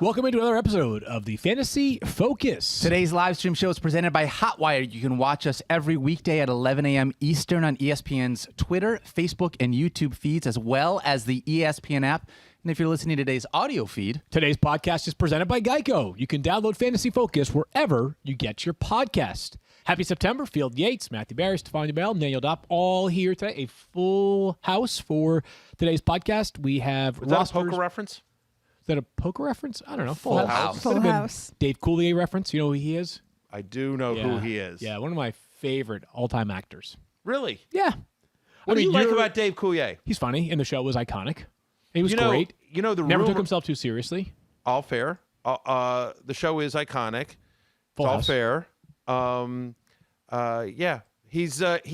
Welcome into another episode of the Fantasy Focus. Today's live stream show is presented by Hotwire. You can watch us every weekday at 11 a.m. Eastern on ESPN's Twitter, Facebook, and YouTube feeds, as well as the ESPN app. And if you're listening to today's audio feed, Today's podcast is presented by Geico. You can download Fantasy Focus wherever you get your podcast. Happy September. Field Yates, Matthew Barry, Stephania Bell, Daniel Dopp, all here today. A full house for today's podcast. We have Is that a poker reference? Is that a poker reference? I don't know. Full House. Could have been Dave Coulier reference. You know who he is? I do know who he is. Yeah, one of my favorite all-time actors. Really? Yeah. What do you like about Dave Coulier? He's funny, and the show was iconic. He was You know- great. you know, the Never rumor- took himself too seriously. All fair. The show is iconic. Full it's all House. fair. Yeah. He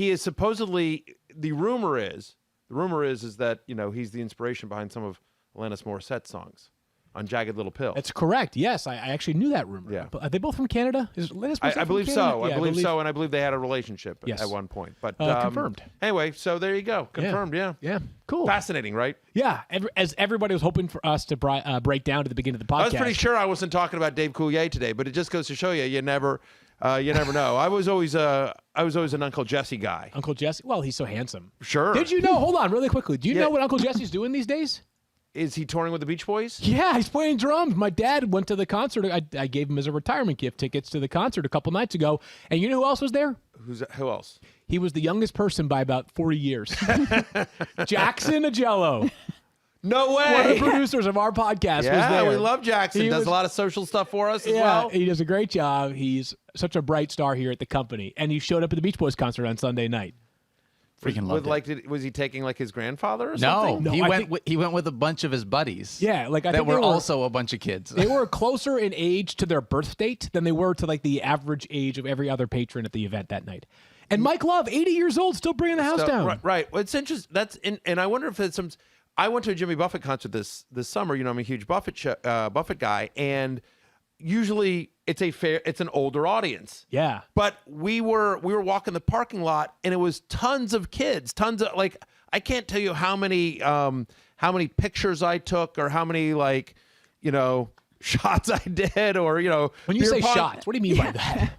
is supposedly, the rumor is that, you know, he's the inspiration behind some of Alanis Morissette's songs on Jagged Little Pill. That's correct. Yes, I actually knew that rumor. Yeah. But are they both from Canada? Is Linus I from believe Canada? so. Yeah, I believe so, and I believe they had a relationship Yes. at one point. But Confirmed. Anyway, so there you go. Confirmed, yeah. Yeah, cool. Fascinating, right? Yeah, as everybody was hoping for us to break down to the beginning of the podcast. I was pretty sure I wasn't talking about Dave Coulier today, but it just goes to show you, you never know. I was always an Uncle Jesse guy. Uncle Jesse, well, he's so handsome. Sure. Did you know, hold on really quickly, do you Yeah. know what Uncle Jesse's doing these days? Is he touring with the Beach Boys? Yeah, he's playing drums. My dad went to the concert. I gave him as a retirement gift tickets to the concert a couple nights ago. And you know who else was there? Who else? He was the youngest person by about 40 years. Jackson Agello. No One of the way. producers of our podcast was Yeah, there. we love Jackson. He Does was- a lot of social stuff for us as Yeah, well. he does a great job. He's such a bright star here at the company. And he showed up at the Beach Boys concert on Sunday night. freaking loved it. Was he taking like his grandfather or No, something? No, he I went. think- He went with a bunch of his buddies. Yeah, like I that think were they also a bunch of kids. They were closer in age to their birth date than they were to like the average age of every other patron at the event that night. And Mike Love, 80 years old, still bringing the house So- down. Right. Well, it's interesting. And I wonder if it's some. I went to a Jimmy Buffett concert this summer. You know, I'm a huge Buffett guy, and usually it's an older audience. Yeah. But we were walking the parking lot, and it was tons of kids, tons of like, I can't tell you how many pictures I took or how many shots I did, or When you beer say pong- shots, what do you mean by that?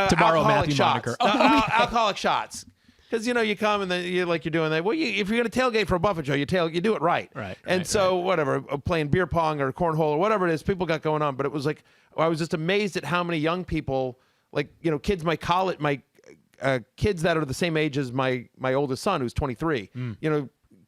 To borrow a alcoholic Matthew shots. moniker. Alcoholic shots. Because you come and then you're doing that. Well, if you're going to tailgate for a Buffett show, you do it right. Right, And right, so whatever, playing beer pong or cornhole or whatever it is, people got going on. But it was like I was just amazed at how many young people, kids, kids that are the same age as my oldest son, who's 23.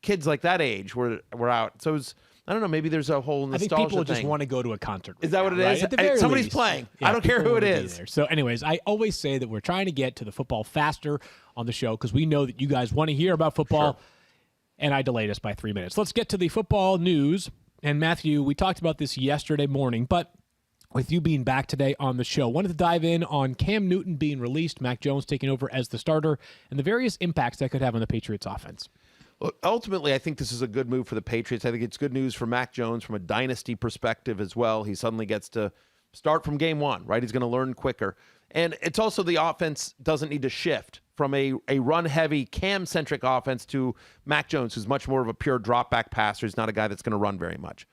Kids like that age were out. So it was, I don't know, maybe there's a whole I nostalgia think people thing. just want to go to a concert. Is that what it right? is? At the very Somebody's least. playing. Yeah, I don't care people who it wanna be is. there. So anyways, I always say that we're trying to get to the football faster on the show because we know that you guys want to hear about football. Sure. And I delayed us by 3 minutes. Let's get to the football news. And Matthew, we talked about this yesterday morning, but with you being back today on the show, wanted to dive in on Cam Newton being released, Mac Jones taking over as the starter, and the various impacts that could have on the Patriots offense. Look, ultimately, I think this is a good move for the Patriots. I think it's good news for Mac Jones from a dynasty perspective as well. He suddenly gets to start from game one, right? He's going to learn quicker. And it's also the offense doesn't need to shift from a run-heavy, Cam-centric offense to Mac Jones, who's much more of a pure drop-back passer. He's not a guy that's going to run very much.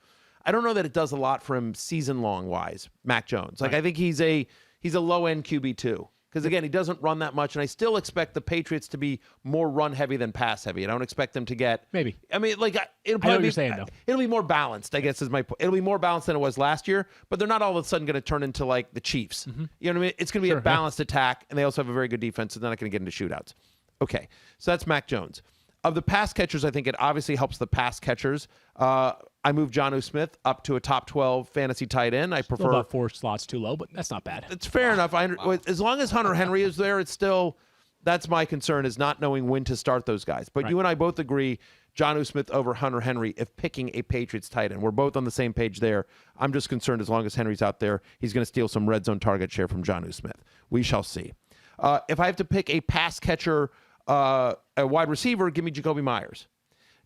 I don't know that it does a lot for him season-long wise, Mac Jones. Like, Right. I think he's a low-end QB2. Because, again, he doesn't run that much, and I still expect the Patriots to be more run-heavy than pass-heavy. I don't expect them to get... Maybe. I mean, it'll I know probably what be... you're saying, though. It'll be more balanced, I guess, is my point. It'll be more balanced than it was last year, but they're not all of a sudden going to turn into, like, the Chiefs. Mm-hmm. You know what I mean? It's going to be a balanced attack, and they also have a very good defense, so they're not going to get into shootouts. Okay, so that's Mac Jones. Of the pass catchers, I think it obviously helps the pass catchers. I moved Jonnu Smith up to a top 12 fantasy tight end. I prefer... About 4 slots too low, but that's not bad. It's fair enough. As long as Hunter Henry is there, it's still... That's my concern, is not knowing when to start those guys. But you and I both agree Jonnu Smith over Hunter Henry if picking a Patriots tight end. We're both on the same page there. I'm just concerned as long as Henry's out there, he's going to steal some red zone target share from Jonnu Smith. We shall see. If I have to pick a pass catcher, a wide receiver, give me Jacoby Myers.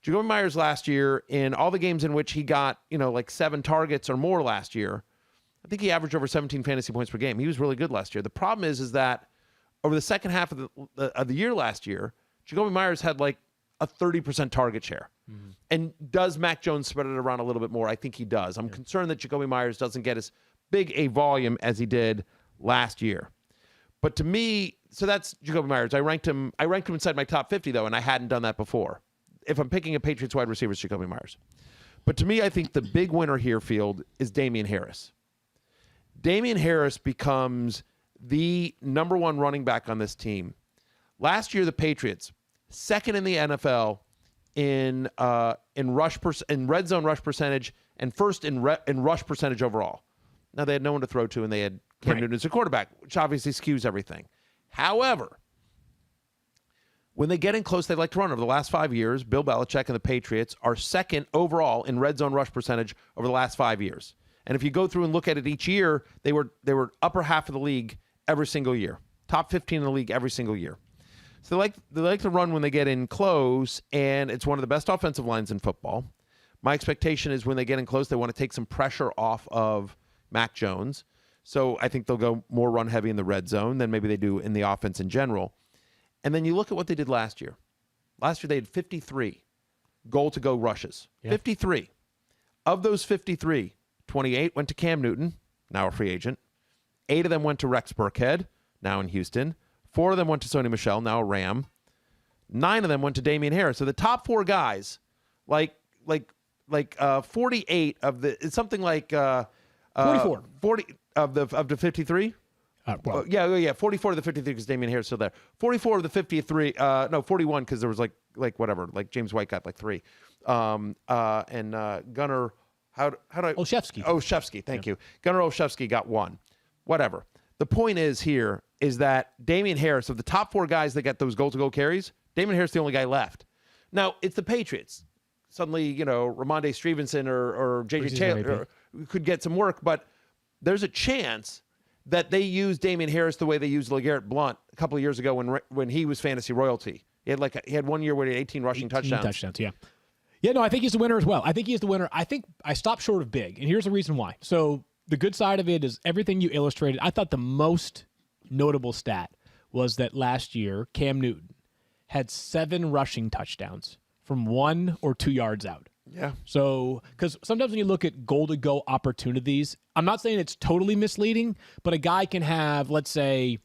Jacoby Myers last year, in all the games in which he got, like 7 targets or more last year, I think he averaged over 17 fantasy points per game. He was really good last year. The problem is that over the second half of the year last year, Jacoby Myers had like a 30% target share. And does Mac Jones spread it around a little bit more? I think he does. I'm concerned that Jacoby Myers doesn't get as big a volume as he did last year. But to me, so that's Jacoby Myers. I ranked him inside my top 50, though, and I hadn't done that before. If I'm picking a Patriots wide receiver, it's Jacoby Myers. But to me, I think the big winner here, Field, is Damien Harris. Damien Harris becomes the number one running back on this team. Last year, the Patriots, second in the NFL in red zone rush percentage and first in rush percentage overall. Now, they had no one to throw to, and they had Cam Newton as a quarterback, which obviously skews everything. However, when they get in close, they like to run. Over the last 5 years, Bill Belichick and the Patriots are second overall in red zone rush percentage over the last 5 years. And if you go through and look at it each year, they were upper half of the league every single year, top 15 in the league every single year. So they like to run when they get in close, and it's one of the best offensive lines in football. My expectation is when they get in close, they want to take some pressure off of Mac Jones. So I think they'll go more run heavy in the red zone than maybe they do in the offense in general. And then you look at what they did last year. Last year they had 53 goal-to-go rushes. Yeah. 53. Of those 53, 28 went to Cam Newton, now a free agent. 8 of them went to Rex Burkhead, now in Houston. 4 of them went to Sony Michel, now a Ram. 9 of them went to Damien Harris. So the top 4 guys, like 48 of the, it's something like 44. 40 of the 53. Yeah, 44 of the 53 because Damien Harris is still there. 44 of the 53. 41 because there was like whatever, like James White got like 3. And Gunnar, how do I? Olszewski, thank you. Gunnar Olszewski got 1. Whatever. The point is here is that Damien Harris, of the top 4 guys that get those goal-to-go carries, Damien Harris is the only guy left. Now, it's the Patriots. Suddenly, Ramondre Stevenson or J.J. Taylor could get some work, but there's a chance that they use Damien Harris the way they used LeGarrette Blount a couple of years ago when he was fantasy royalty. He had 1 year where he had 18 rushing touchdowns. Yeah. Yeah, no, I think he's the winner as well. I think he's the winner. I think I stopped short of big, and here's the reason why. So the good side of it is everything you illustrated. I thought the most notable stat was that last year, Cam Newton had 7 rushing touchdowns from 1 or 2 yards out. Yeah. So, because sometimes when you look at goal-to-go opportunities, I'm not saying it's totally misleading, but a guy can have, let's say,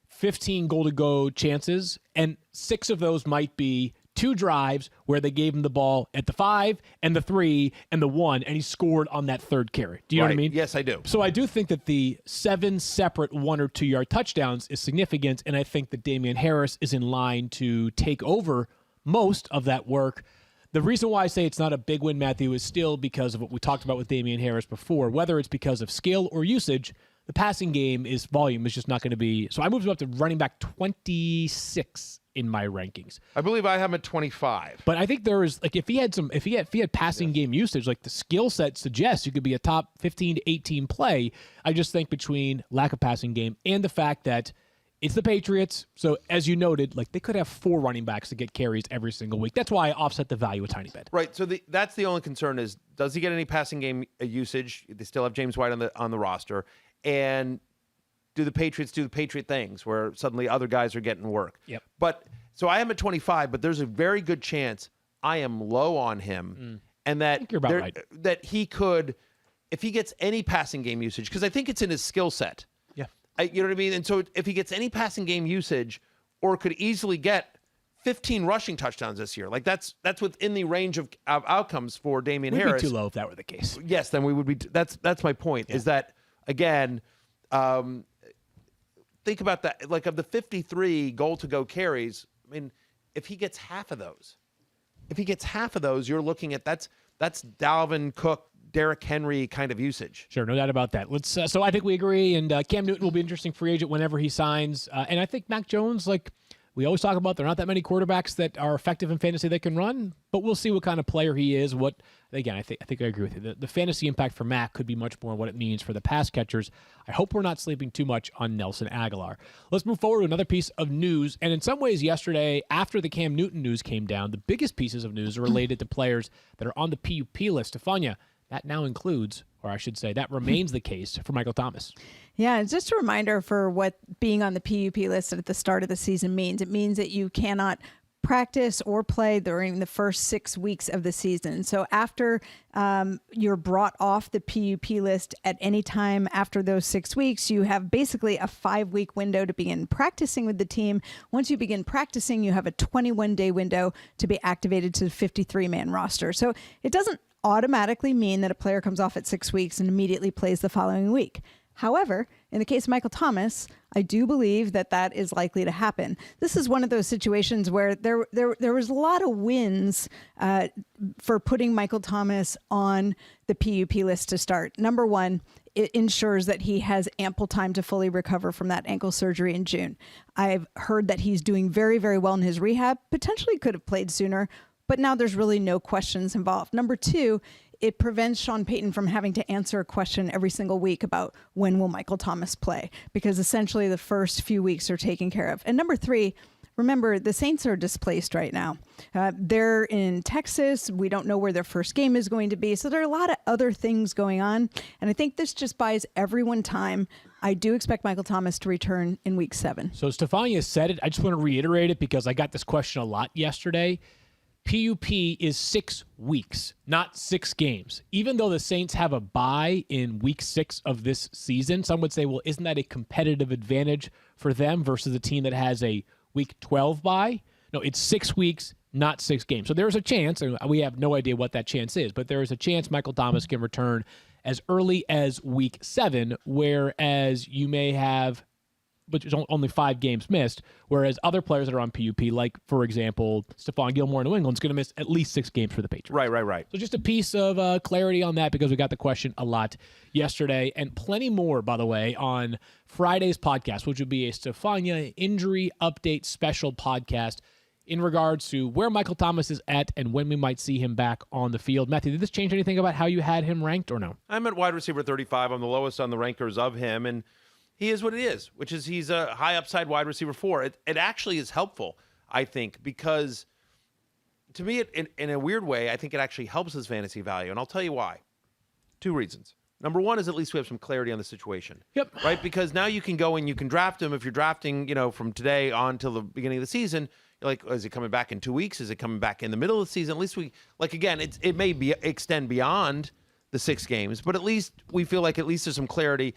15 goal-to-go chances, and 6 of those might be 2 drives where they gave him the ball at the 5 and the 3 and the 1, and he scored on that 3rd carry. Do you know what I mean? Yes, I do. So I do think that the 7 separate 1 or 2 yard touchdowns is significant, and I think that Damien Harris is in line to take over most of that work. The reason why I say it's not a big win, Matthew, is still because of what we talked about with Damien Harris before. Whether it's because of skill or usage, the passing game volume is just not going to be. So I moved him up to running back 26 in my rankings. I believe I have him at 25. But I think there is, like, if he had passing game usage, like the skill set suggests you could be a top 15 to 18 play. I just think between lack of passing game and the fact that it's the Patriots. So as you noted, like, they could have 4 running backs to get carries every single week. That's why I offset the value a tiny bit. Right. So that's the only concern is, does he get any passing game usage? They still have James White on the roster. And do the Patriots do the Patriot things where suddenly other guys are getting work? Yep. But so I am at 25, but there's a very good chance I am low on him. And that, I think you're about right. That he could, if he gets any passing game usage, because I think it's in his skill set. You know what I mean? And so if he gets any passing game usage or could easily get 15 rushing touchdowns this year, like that's within the range of outcomes for Damien Harris. We'd be too low if that were the case. Yes, then we would be. That's my point, is that, again, think about that. Like, of the 53 goal-to-go carries, I mean, if he gets half of those, you're looking at that's Dalvin Cook, Derrick Henry kind of usage. Sure, no doubt about that. Let's. So I think we agree, and Cam Newton will be an interesting free agent whenever he signs. And I think Mac Jones, like we always talk about, there are not that many quarterbacks that are effective in fantasy that can run, but we'll see what kind of player he is. What, again, I think I agree with you. The fantasy impact for Mac could be much more what it means for the pass catchers. I hope we're not sleeping too much on Nelson Aguilar. Let's move forward to another piece of news. And in some ways, yesterday, after the Cam Newton news came down, the biggest pieces of news are related to players that are on the PUP list. Stephania, that now includes, or I should say, that remains the case for Michael Thomas. Yeah, it's just a reminder for what being on the PUP list at the start of the season means. It means that you cannot practice or play during the first 6 weeks of the season. So after you're brought off the PUP list at any time after those 6 weeks, you have basically a 5-week window to begin practicing with the team. Once you begin practicing, you have a 21-day window to be activated to the 53-man roster. So it doesn't automatically mean that a player comes off at 6 weeks and immediately plays the following week. However, in the case of Michael Thomas, I do believe that is likely to happen. This is one of those situations where there was a lot of wins for putting Michael Thomas on the PUP list to start. Number one, it ensures that he has ample time to fully recover from that ankle surgery in June. I've heard that he's doing very, very well in his rehab, potentially could have played sooner, but now there's really no questions involved. Number two, it prevents Sean Payton from having to answer a question every single week about when will Michael Thomas play, because essentially the first few weeks are taken care of. And number three, remember, the Saints are displaced right now. They're in Texas. We don't know where their first game is going to be. So there are a lot of other things going on. And I think this just buys everyone time. I do expect Michael Thomas to return in week 7. So Stephania said it. I just want to reiterate it because I got this question a lot yesterday. PUP is 6 weeks, not 6 games. Even though the Saints have a bye in week 6 of this season, some would say, well, isn't that a competitive advantage for them versus a team that has a week 12 bye? No, it's 6 weeks, not 6 games. So there's a chance, and we have no idea what that chance is, but there is a chance Michael Thomas can return as early as week 7, whereas you may have, which is only 5 games missed, whereas other players that are on PUP, like, for example, Stephon Gilmore in New England, is going to miss at least 6 games for the Patriots. Right. So just a piece of clarity on that because we got the question a lot yesterday, and plenty more, by the way, on Friday's podcast, which will be a Stephania injury update special podcast in regards to where Michael Thomas is at and when we might see him back on the field. Matthew, did this change anything about how you had him ranked or no? I'm at wide receiver 35. I'm the lowest on the rankers of him, and he is what it is, which is he's a high upside wide receiver 4. It actually is helpful, I think, because to me, in a weird way, I think it actually helps his fantasy value, and I'll tell you why. 2 reasons. Number one is at least we have some clarity on the situation. Yep. Right? Because now you can go and you can draft him. If you're drafting, from today on till the beginning of the season, you're like, is it coming back in 2 weeks? Is it coming back in the middle of the season? At least again, it may extend beyond the 6 games, but at least we feel like at least there's some clarity.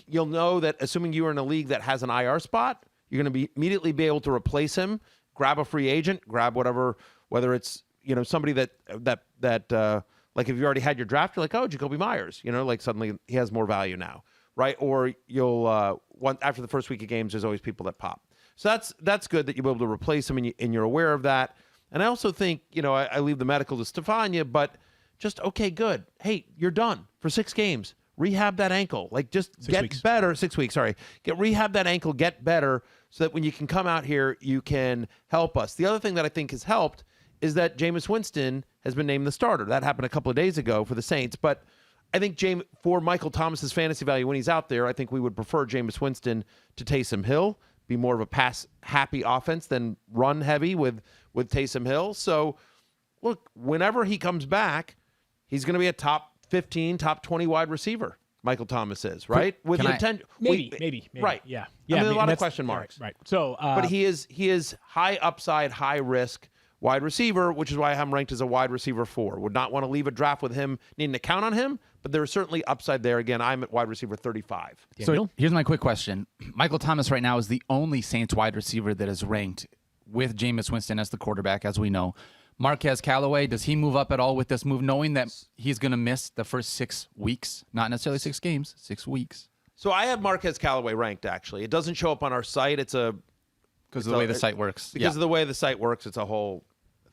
You'll know that assuming you are in a league that has an IR spot, you're going to immediately be able to replace him, grab a free agent, grab whatever, whether it's somebody that like if you already had your draft, you're like, oh, Jacoby Myers, like suddenly he has more value now, right? Or you'll after the first week of games, there's always people that pop. So that's good that you'll be able to replace him and you're aware of that. And I also think I leave the medical to Stephania, but just, okay, good. Hey, you're done for 6 games. Rehab that ankle. Like, just get better. 6 weeks, sorry. Rehab that ankle, get better, so that when you can come out here, you can help us. The other thing that I think has helped is that Jameis Winston has been named the starter. That happened a couple of days ago for the Saints. But I think for Michael Thomas's fantasy value when he's out there, I think we would prefer Jameis Winston to Taysom Hill, be more of a pass-happy offense than run-heavy with Taysom Hill. So, look, whenever he comes back, he's going to be a top 15, top 20 wide receiver. Michael Thomas is, right? With intent, maybe. Right. Yeah. I mean, a lot of question marks. Right. So, but he is high upside, high risk wide receiver, which is why I have him ranked as a wide receiver 4. Would not want to leave a draft with him needing to count on him, but there's certainly upside there. Again, I'm at wide receiver 35. So here's my quick question. Michael Thomas right now is the only Saints wide receiver that is ranked with Jameis Winston as the quarterback, as we know. Marquez Callaway, does he move up at all with this move, knowing that he's going to miss the first 6 weeks? Not necessarily 6 games, 6 weeks. So I have Marquez Callaway ranked, actually. It doesn't show up on our site. Because of the way the site works. Because of the way the site works, it's a whole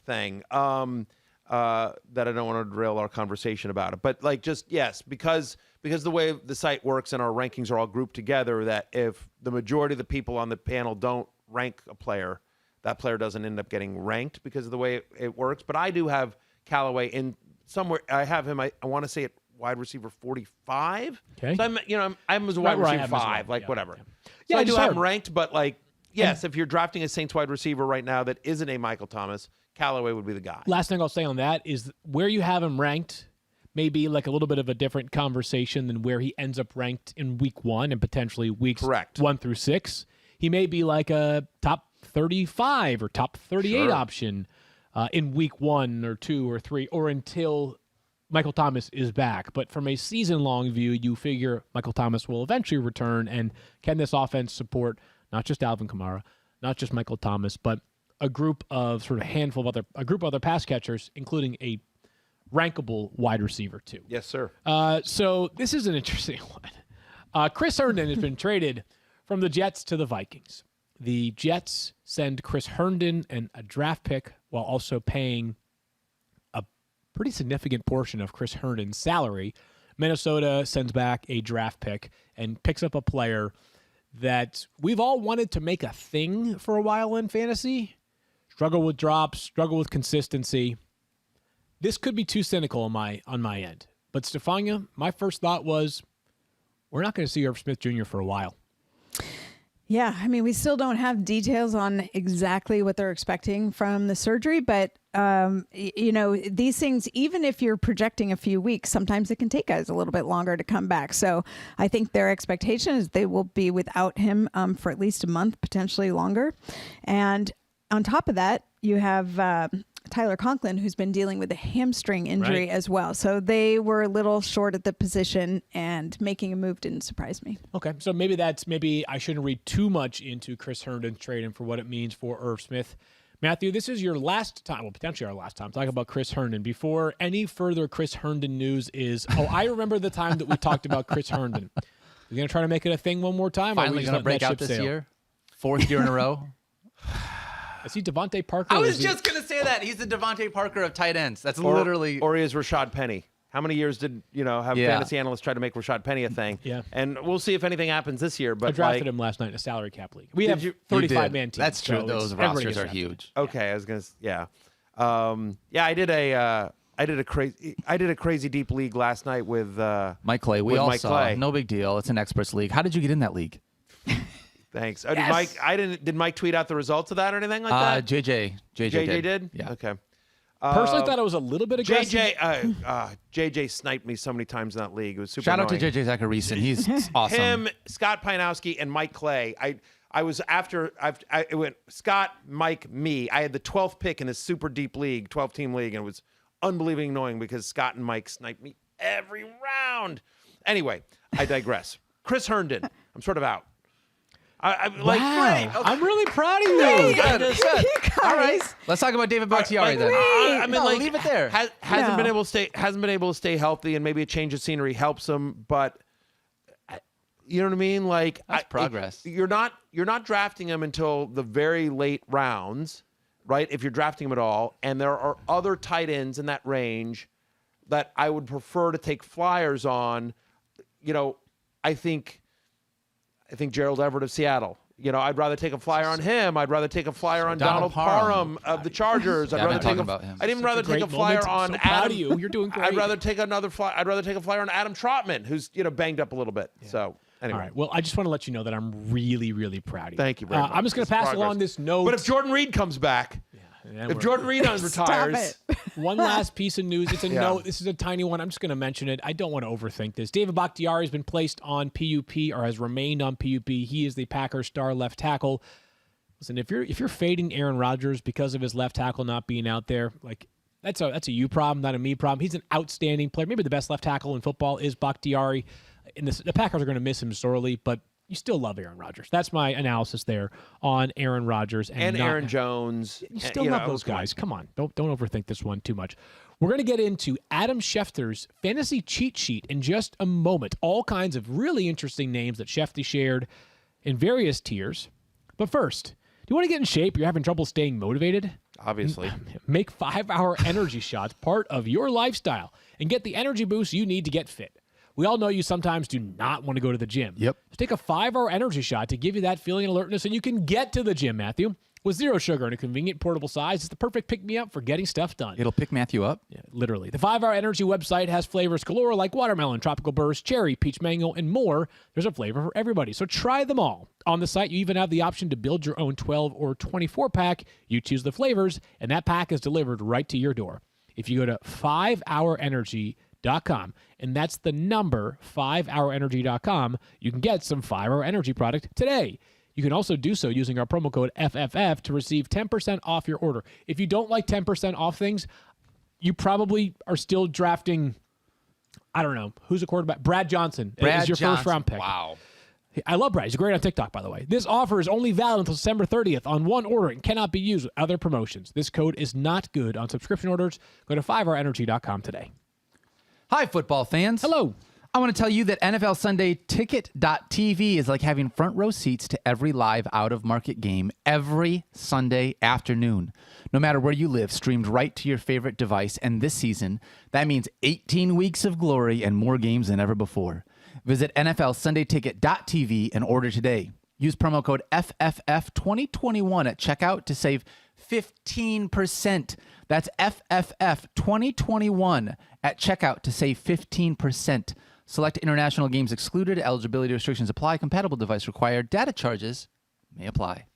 thing that I don't want to derail our conversation about it. But because the way the site works and our rankings are all grouped together, that if the majority of the people on the panel don't rank a player, that player doesn't end up getting ranked because of the way it works. But I do have Callaway in somewhere. I have him, I want to say at wide receiver 45. Okay. So I'm as a wide receiver 5, whatever. Yeah, so I do have him ranked, but yes, if you're drafting a Saints wide receiver right now that isn't a Michael Thomas, Callaway would be the guy. Last thing I'll say on that is where you have him ranked may be like a little bit of a different conversation than where he ends up ranked in week 1 and potentially weeks 1 through 6. He may be like a top 35 or top 38 Sure. option in week 1 or 2 or 3 or until Michael Thomas is back. But from a season-long view, you figure Michael Thomas will eventually return, and can this offense support not just Alvin Kamara, not just Michael Thomas, but a group of a group of other pass catchers, including a rankable wide receiver too. Yes, sir. So this is an interesting one. Chris Herndon has been traded from the Jets to the Vikings. The Jets send Chris Herndon and a draft pick while also paying a pretty significant portion of Chris Herndon's salary. Minnesota sends back a draft pick and picks up a player that we've all wanted to make a thing for a while in fantasy. Struggle with drops, struggle with consistency. This could be too cynical on my end. But Stephania, my first thought was, we're not going to see Irv Smith Jr. for a while. Yeah, I mean, we still don't have details on exactly what they're expecting from the surgery, but these things, even if you're projecting a few weeks, sometimes it can take guys a little bit longer to come back. So I think their expectation is they will be without him for at least a month, potentially longer. And on top of that, you have Tyler Conklin, who's been dealing with a hamstring injury as well. So they were a little short at the position, and making a move didn't surprise me. Okay, so maybe I shouldn't read too much into Chris Herndon's trade and for what it means for Irv Smith. Matthew, this is your last time, well, potentially our last time, talking about Chris Herndon. Before any further Chris Herndon news I remember the time that we talked about Chris Herndon. We're going to try to make it a thing one more time? Finally going to break out this year? 4th year in a row? Is he Devontae Parker? I was just going to say that. He's the Devontae Parker of tight ends. That's literally... Or he is Rashad Penny. How many years did, fantasy analysts try to make Rashad Penny a thing? Yeah. And we'll see if anything happens this year. But I drafted him last night in a salary cap league. We have 35-man teams. That's true. So those rosters are huge. Okay, I was going to... Yeah. I did a crazy deep league last night with Mike Clay. We all Mike saw. Clay. No big deal. It's an experts league. How did you get in that league? Thanks. Oh, did Mike tweet out the results of that or anything like that? JJ did? Yeah. Okay. Personally, thought it was a little bit aggressive. JJ sniped me so many times in that league. It was super Shout out to annoying. JJ Zacharyson. He's awesome. Him, Scott Pianowski, and Mike Clay. I was after it went Scott, Mike, me. I had the 12th pick in this super deep league, 12-team league, and it was unbelievably annoying because Scott and Mike sniped me every round. Anyway, I digress. Chris Herndon, I'm sort of out. I'm like, great. Okay. I'm really proud of you. All right, let's talk about David Bakhtiari then. Leave it there. Hasn't been able to stay healthy, and maybe a change of scenery helps him. But you know what I mean? Like that's progress. You're not drafting him until the very late rounds, right? If you're drafting him at all, and there are other tight ends in that range that I would prefer to take flyers on. I think Gerald Everett of Seattle. I'd rather take a flyer on him. I'd rather take a flyer on Donald Parham of the Chargers. I'd rather take I'd even rather take a flyer on Adam. You're doing great. I'd rather take another flyer. I'd rather take a flyer on Adam Trotman, who's banged up a little bit. Yeah. So anyway. All right. Well, I just want to let you know that I'm really, really proud of you. Thank you very much. I'm just going to pass along this note. But if Jordan Reed comes back. If Jordan Reed retires, one last piece of news. It's a note. This is a tiny one. I'm just going to mention it. I don't want to overthink this. David Bakhtiari has been placed on PUP or has remained on PUP. He is the Packers star left tackle. Listen, if you're fading Aaron Rodgers because of his left tackle not being out there, like that's a you problem, not a me problem. He's an outstanding player. Maybe the best left tackle in football is Bakhtiari. And the Packers are going to miss him sorely, but you still love Aaron Rodgers. That's my analysis there on Aaron Rodgers and Aaron Jones. You still love those guys. Come on, don't overthink this one too much. We're going to get into Adam Schefter's fantasy cheat sheet in just a moment. All kinds of really interesting names that Schefter shared in various tiers. But first, do you want to get in shape? You're having trouble staying motivated? Obviously. Make 5-hour energy shots part of your lifestyle and get the energy boost you need to get fit. We all know you sometimes do not want to go to the gym. Yep. So take a 5-hour energy shot to give you that feeling and alertness so you can get to the gym, Matthew. With zero sugar and a convenient portable size, it's the perfect pick-me-up for getting stuff done. It'll pick Matthew up? Yeah, literally. The 5-Hour Energy website has flavors galore like watermelon, tropical burst, cherry, peach mango, and more. There's a flavor for everybody, so try them all. On the site, you even have the option to build your own 12 or 24-pack. You choose the flavors, and that pack is delivered right to your door. If you go to 5hourenergy.com, and that's the number 5hourenergy.com, you can get some 5-Hour Energy product today. You can also do so using our promo code FFF to receive 10% off your order. If you don't like 10% off things, you probably are still drafting, I don't know, who's a quarterback? Brad Johnson is your first-round pick. Wow. I love Brad. He's great on TikTok, by the way. This offer is only valid until December 30th on one order and cannot be used with other promotions. This code is not good on subscription orders. Go to 5hourenergy.com today. Hi, football fans. Hello. I want to tell you that NFL Sunday Ticket.tv is like having front row seats to every live out-of-market game every Sunday afternoon. No matter where you live, streamed right to your favorite device. And this season, that means 18 weeks of glory and more games than ever before. Visit NFLSundayTicket.tv and order today. Use promo code FFF2021 at checkout to save 15%. That's FFF2021 at checkout to save 15%. Select international games excluded. Eligibility restrictions apply. Compatible device required. Data charges may apply.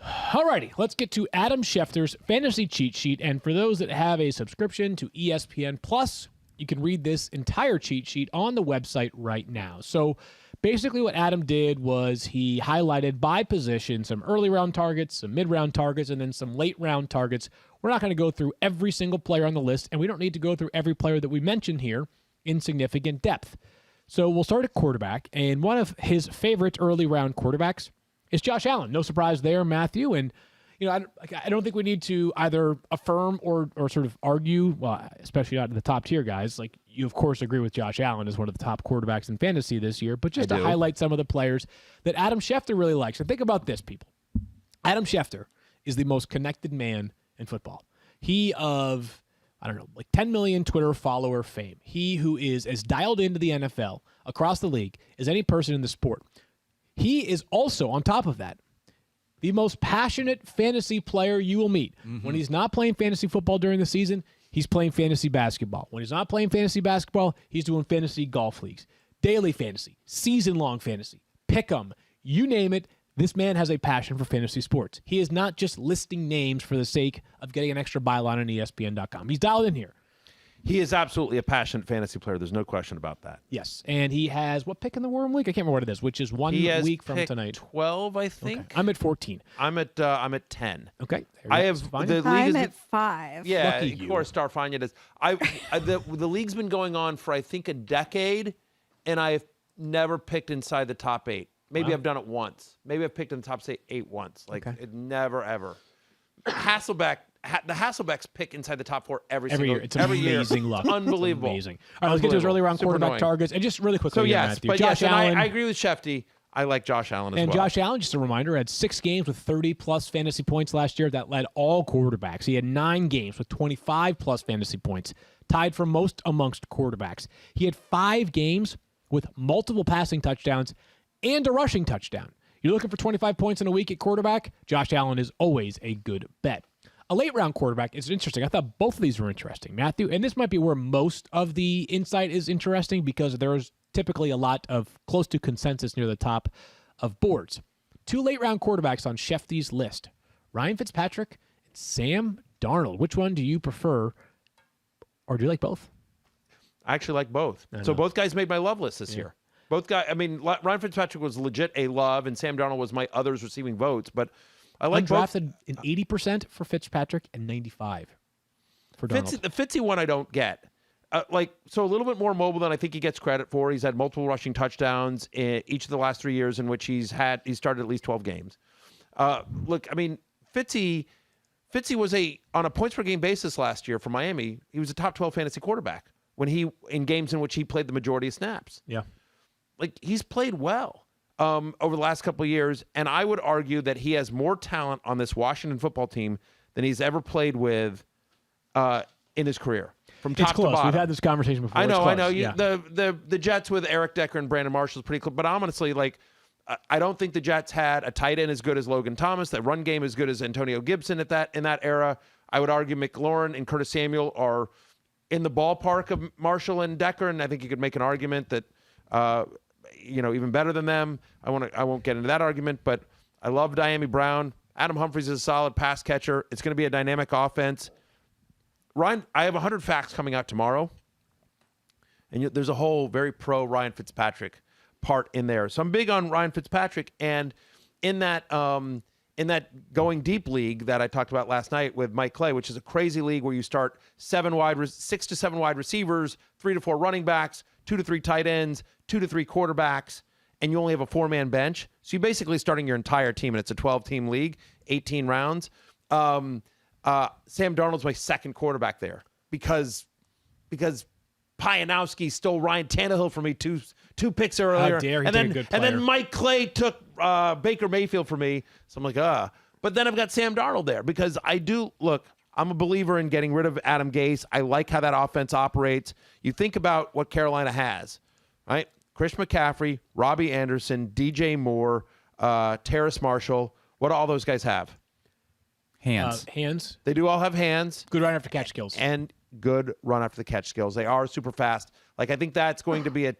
Alrighty, let's get to Adam Schefter's fantasy cheat sheet. And for those that have a subscription to ESPN Plus, you can read this entire cheat sheet on the website right now. So basically what Adam did was he highlighted by position some early round targets, some mid-round targets, and then some late round targets. We're not going to go through every single player on the list, and we don't need to go through every player that we mentioned here in significant depth. So we'll start at quarterback, and one of his favorite early round quarterbacks is Josh Allen. No surprise there, Matthew. And I don't think we need to either affirm or sort of argue, well, especially not the top tier guys. Like, you, of course, agree with Josh Allen as one of the top quarterbacks in fantasy this year, but just to highlight some of the players that Adam Schefter really likes. And think about this, people. Adam Schefter is the most connected man in football. He of, 10 million Twitter follower fame. He who is as dialed into the NFL across the league as any person in the sport. He is also, on top of that, the most passionate fantasy player you will meet. Mm-hmm. When he's not playing fantasy football during the season, he's playing fantasy basketball. When he's not playing fantasy basketball, he's doing fantasy golf leagues. Daily fantasy, season-long fantasy, pick 'em, you name it. This man has a passion for fantasy sports. He is not just listing names for the sake of getting an extra byline on ESPN.com. He's dialed in here. He is absolutely a passionate fantasy player. There's no question about that. Yes, and he has what pick in the Worm Week? I can't remember what it is, which is one week from tonight. 12, I think. Okay. I'm at 14. I'm at 10. Okay. I have the league. I'm at 5. Yeah, Lucky of course, Starfania does. The league's been going on for I think a decade, and I've never picked inside the top 8. Maybe I've done it once. Maybe I've picked in the top, say, 8 once. It never, ever. The Hasselbecks pick inside the top 4 every year. It's amazing luck. Unbelievable. It's amazing. All right, let's get to his early round quarterback targets. And just really quickly, Matthew. Josh Allen. I agree with Shefty. I like Josh Allen as well. And Josh Allen, just a reminder, had 6 games with 30-plus fantasy points last year. That led all quarterbacks. He had 9 games with 25-plus fantasy points, tied for most amongst quarterbacks. He had 5 games with multiple passing touchdowns and a rushing touchdown. You're looking for 25 points in a week at quarterback, Josh Allen is always a good bet. A late-round quarterback is interesting. I thought both of these were interesting, Matthew, and this might be where most of the insight is interesting because there's typically a lot of close to consensus near the top of boards. 2 late-round quarterbacks on Shefty's list, Ryan Fitzpatrick and Sam Darnold. Which one do you prefer, or do you like both? I actually like both. So both guys made my love list this year. Both guys, Ryan Fitzpatrick was legit a love, and Sam Darnold was my others receiving votes, but I like undrafted in 80% for Fitzpatrick and 95% for Darnold. The Fitzy one I don't get. So a little bit more mobile than I think he gets credit for. He's had multiple rushing touchdowns in each of the last 3 years in which he started at least 12 games. Fitzy was on a points per game basis last year for Miami. He was a top 12 fantasy quarterback in games in which he played the majority of snaps. Yeah. He's played well over the last couple of years, and I would argue that he has more talent on this Washington football team than he's ever played with in his career. From top to bottom. We've had this conversation before. I know. The Jets with Eric Decker and Brandon Marshall is pretty close, but honestly, I don't think the Jets had a tight end as good as Logan Thomas, that run game as good as Antonio Gibson in that era. I would argue McLaurin and Curtis Samuel are in the ballpark of Marshall and Decker, and I think you could make an argument that even better than them. I won't get into that argument, but I love Diami Brown. Adam Humphries is a solid pass catcher. It's going to be a dynamic offense. Ryan, I have 100 facts coming out tomorrow, and there's a whole very pro Ryan Fitzpatrick part in there. So I'm big on Ryan Fitzpatrick, and in that going deep league that I talked about last night with Mike Clay, which is a crazy league where you start 6 to 7 wide receivers, 3 to 4 running backs, 2 to 3 tight ends, 2 to 3 quarterbacks, and you only have a 4-man bench. So you're basically starting your entire team, and it's a 12-team league, 18 rounds. Sam Darnold's my second quarterback there because Pianowski stole Ryan Tannehill from me two picks earlier. How dare he and take then a good player. And then Mike Clay took Baker Mayfield for me. So I'm like, But then I've got Sam Darnold there because I'm a believer in getting rid of Adam Gase. I like how that offense operates. You think about what Carolina has, right? Chris McCaffrey, Robbie Anderson, DJ Moore, Terrace Marshall. What do all those guys have? Hands. Hands. They do all have hands. Good run after catch skills. And good run after the catch skills. They are super fast. Like, I think that's going to be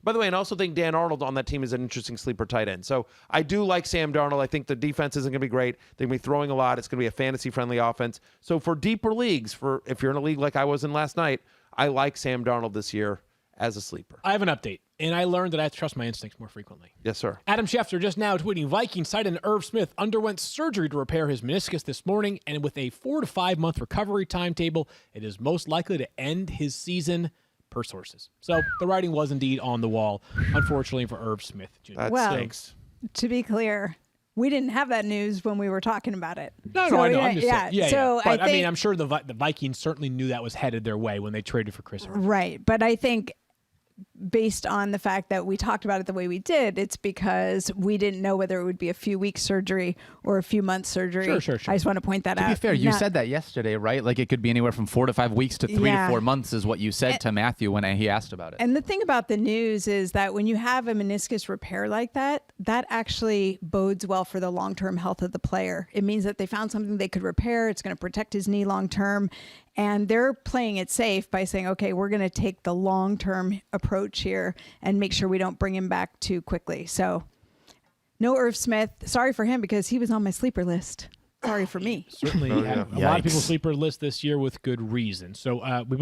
by the way, and I also think Dan Arnold on that team is an interesting sleeper tight end. So I do like Sam Darnold. I think the defense isn't going to be great. They're going to be throwing a lot. It's going to be a fantasy-friendly offense. So for deeper leagues, if you're in a league like I was in last night, I like Sam Darnold this year as a sleeper. I have an update, and I learned that I have to trust my instincts more frequently. Yes, sir. Adam Schefter just now tweeting, Vikings tight end Irv Smith underwent surgery to repair his meniscus this morning, and with a 4 to 5 month recovery timetable, it is most likely to end his season, per sources. So the writing was indeed on the wall, unfortunately for Irv Smith Jr. That stinks. To be clear, we didn't have that news when we were talking about it. No, I know. I'm just saying. Yeah. Yeah, So But I think, I'm sure the Vikings certainly knew that was headed their way when they traded for Chris Irvin. right. But I think based on the fact that we talked about it the way we did, it's because we didn't know whether it would be a few weeks surgery or a few months surgery. Sure. I just want to point that out. To be fair, you said that yesterday, right? Like it could be anywhere from 4 to 5 weeks to 3 to 4 months is what you said to Matthew when he asked about it. And the thing about the news is that when you have a meniscus repair like that, that actually bodes well for the long-term health of the player. It means that they found something they could repair. It's going to protect his knee long-term. And they're playing it safe by saying, okay, we're going to take the long-term approach here and make sure we don't bring him back too quickly. So no Irv Smith. Sorry for him because he was on my sleeper list. Sorry for me. Certainly had a lot of people sleeper list this year with good reason. So we